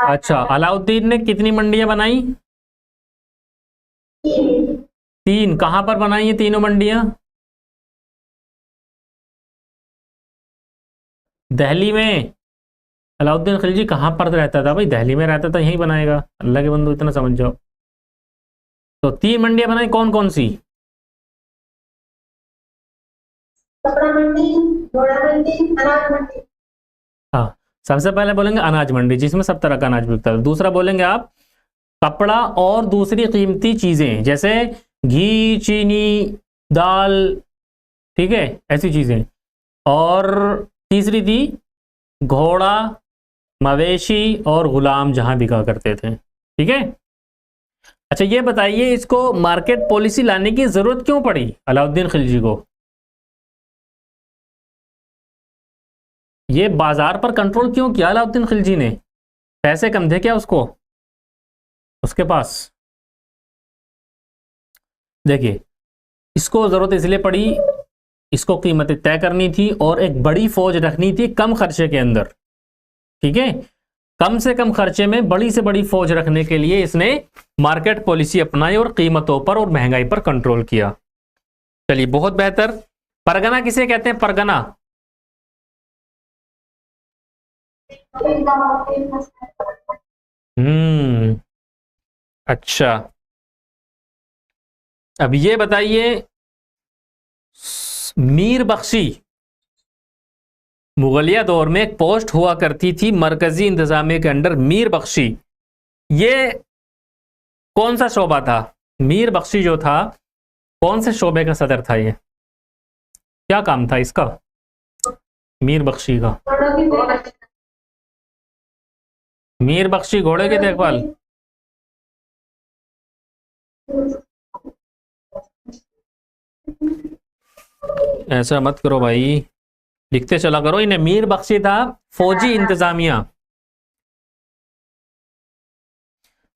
अच्छा, अलाउद्दीन ने कितनी मंडियां बनाई? 3। कहां पर बनाई है तीनों मंडियां? दिल्ली में। अलाउद्दीन खिलजी कहां पर रहता था भाई? दिल्ली में रहता था, यहीं बनाएगा, अल्लाह के बंदू, इतना समझ जाओ। तो 3 मंडियां बनाई, कौन कौन सी? कपड़ा मंडी, घोड़ा मंडी, अनाज मंडी। हाँ, सबसे पहले बोलेंगे अनाज मंडी, जिसमें सब तरह का अनाज बिकता है। दूसरा बोलेंगे आप कपड़ा और दूसरी कीमती चीजें, जैसे घी, चीनी, दाल, ठीक है, ऐसी चीजें। और तीसरी थी घोड़ा, मवेशी और गुलाम, जहां बिका करते थे, ठीक है। अच्छा, ये बताइए, इसको मार्केट पॉलिसी लाने की जरूरत क्यों पड़ी अलाउद्दीन खिलजी को? ये बाजार पर कंट्रोल क्यों किया अलाउद्दीन खिलजी ने? पैसे कम थे क्या उसको, उसके पास? देखिए, इसको जरूरत इसलिए पड़ी, इसको कीमतें तय करनी थी और एक बड़ी फौज रखनी थी कम खर्चे के अंदर, ठीक है। कम से कम खर्चे में बड़ी से बड़ी फौज रखने के लिए इसने मार्केट पॉलिसी अपनाई और कीमतों पर और महंगाई पर कंट्रोल किया। चलिए, बहुत बेहतर। परगना किसे कहते हैं? परगना, अच्छा। अब ये बताइए, मीर बख्शी, मुगलिया दौर में एक पोस्ट हुआ करती थी मरकजी इंतजामिया के अंडर, मीर बख्शी, ये कौन सा शोबा था? मीर बख्शी जो था, कौन से शोबे का सदर था? ये क्या काम था इसका, मीर बख्शी का? मीर बख्शी घोड़े की देखभाल। ऐसा मत करो भाई, लिखते चला करो। इन्हें मीर बख्शी था फौजी इंतजामिया।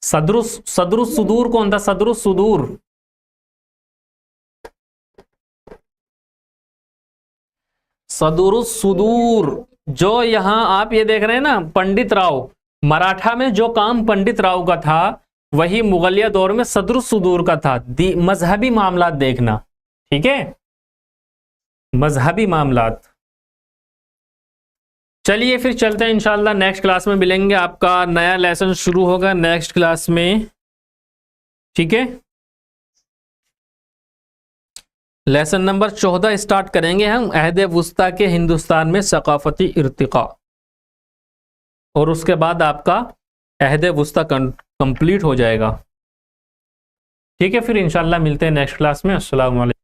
सदरुस सुदूर कौन था? सदरुस सुदूर, सदरुस सुदूर, जो यहां आप ये देख रहे हैं ना, पंडित राव, मराठा में जो काम पंडित राव का था, वही मुगलिया दौर में सदरुस सुदूर का था। मजहबी मामलात देखना, ठीक है, मजहबी मामलात। चलिए फिर चलते हैं, इंशाल्लाह नेक्स्ट क्लास में मिलेंगे। आपका नया लेसन शुरू होगा नेक्स्ट क्लास में, ठीक है। लेसन नंबर 14 स्टार्ट करेंगे हम, अहद वुस्ता के हिंदुस्तान में सकाफती इर्तिका, और उसके बाद आपका अहद वुस्ता कंप्लीट हो जाएगा, ठीक है। फिर इंशाल्लाह मिलते हैं नेक्स्ट क्लास में। अस्सलाम वालेकुम।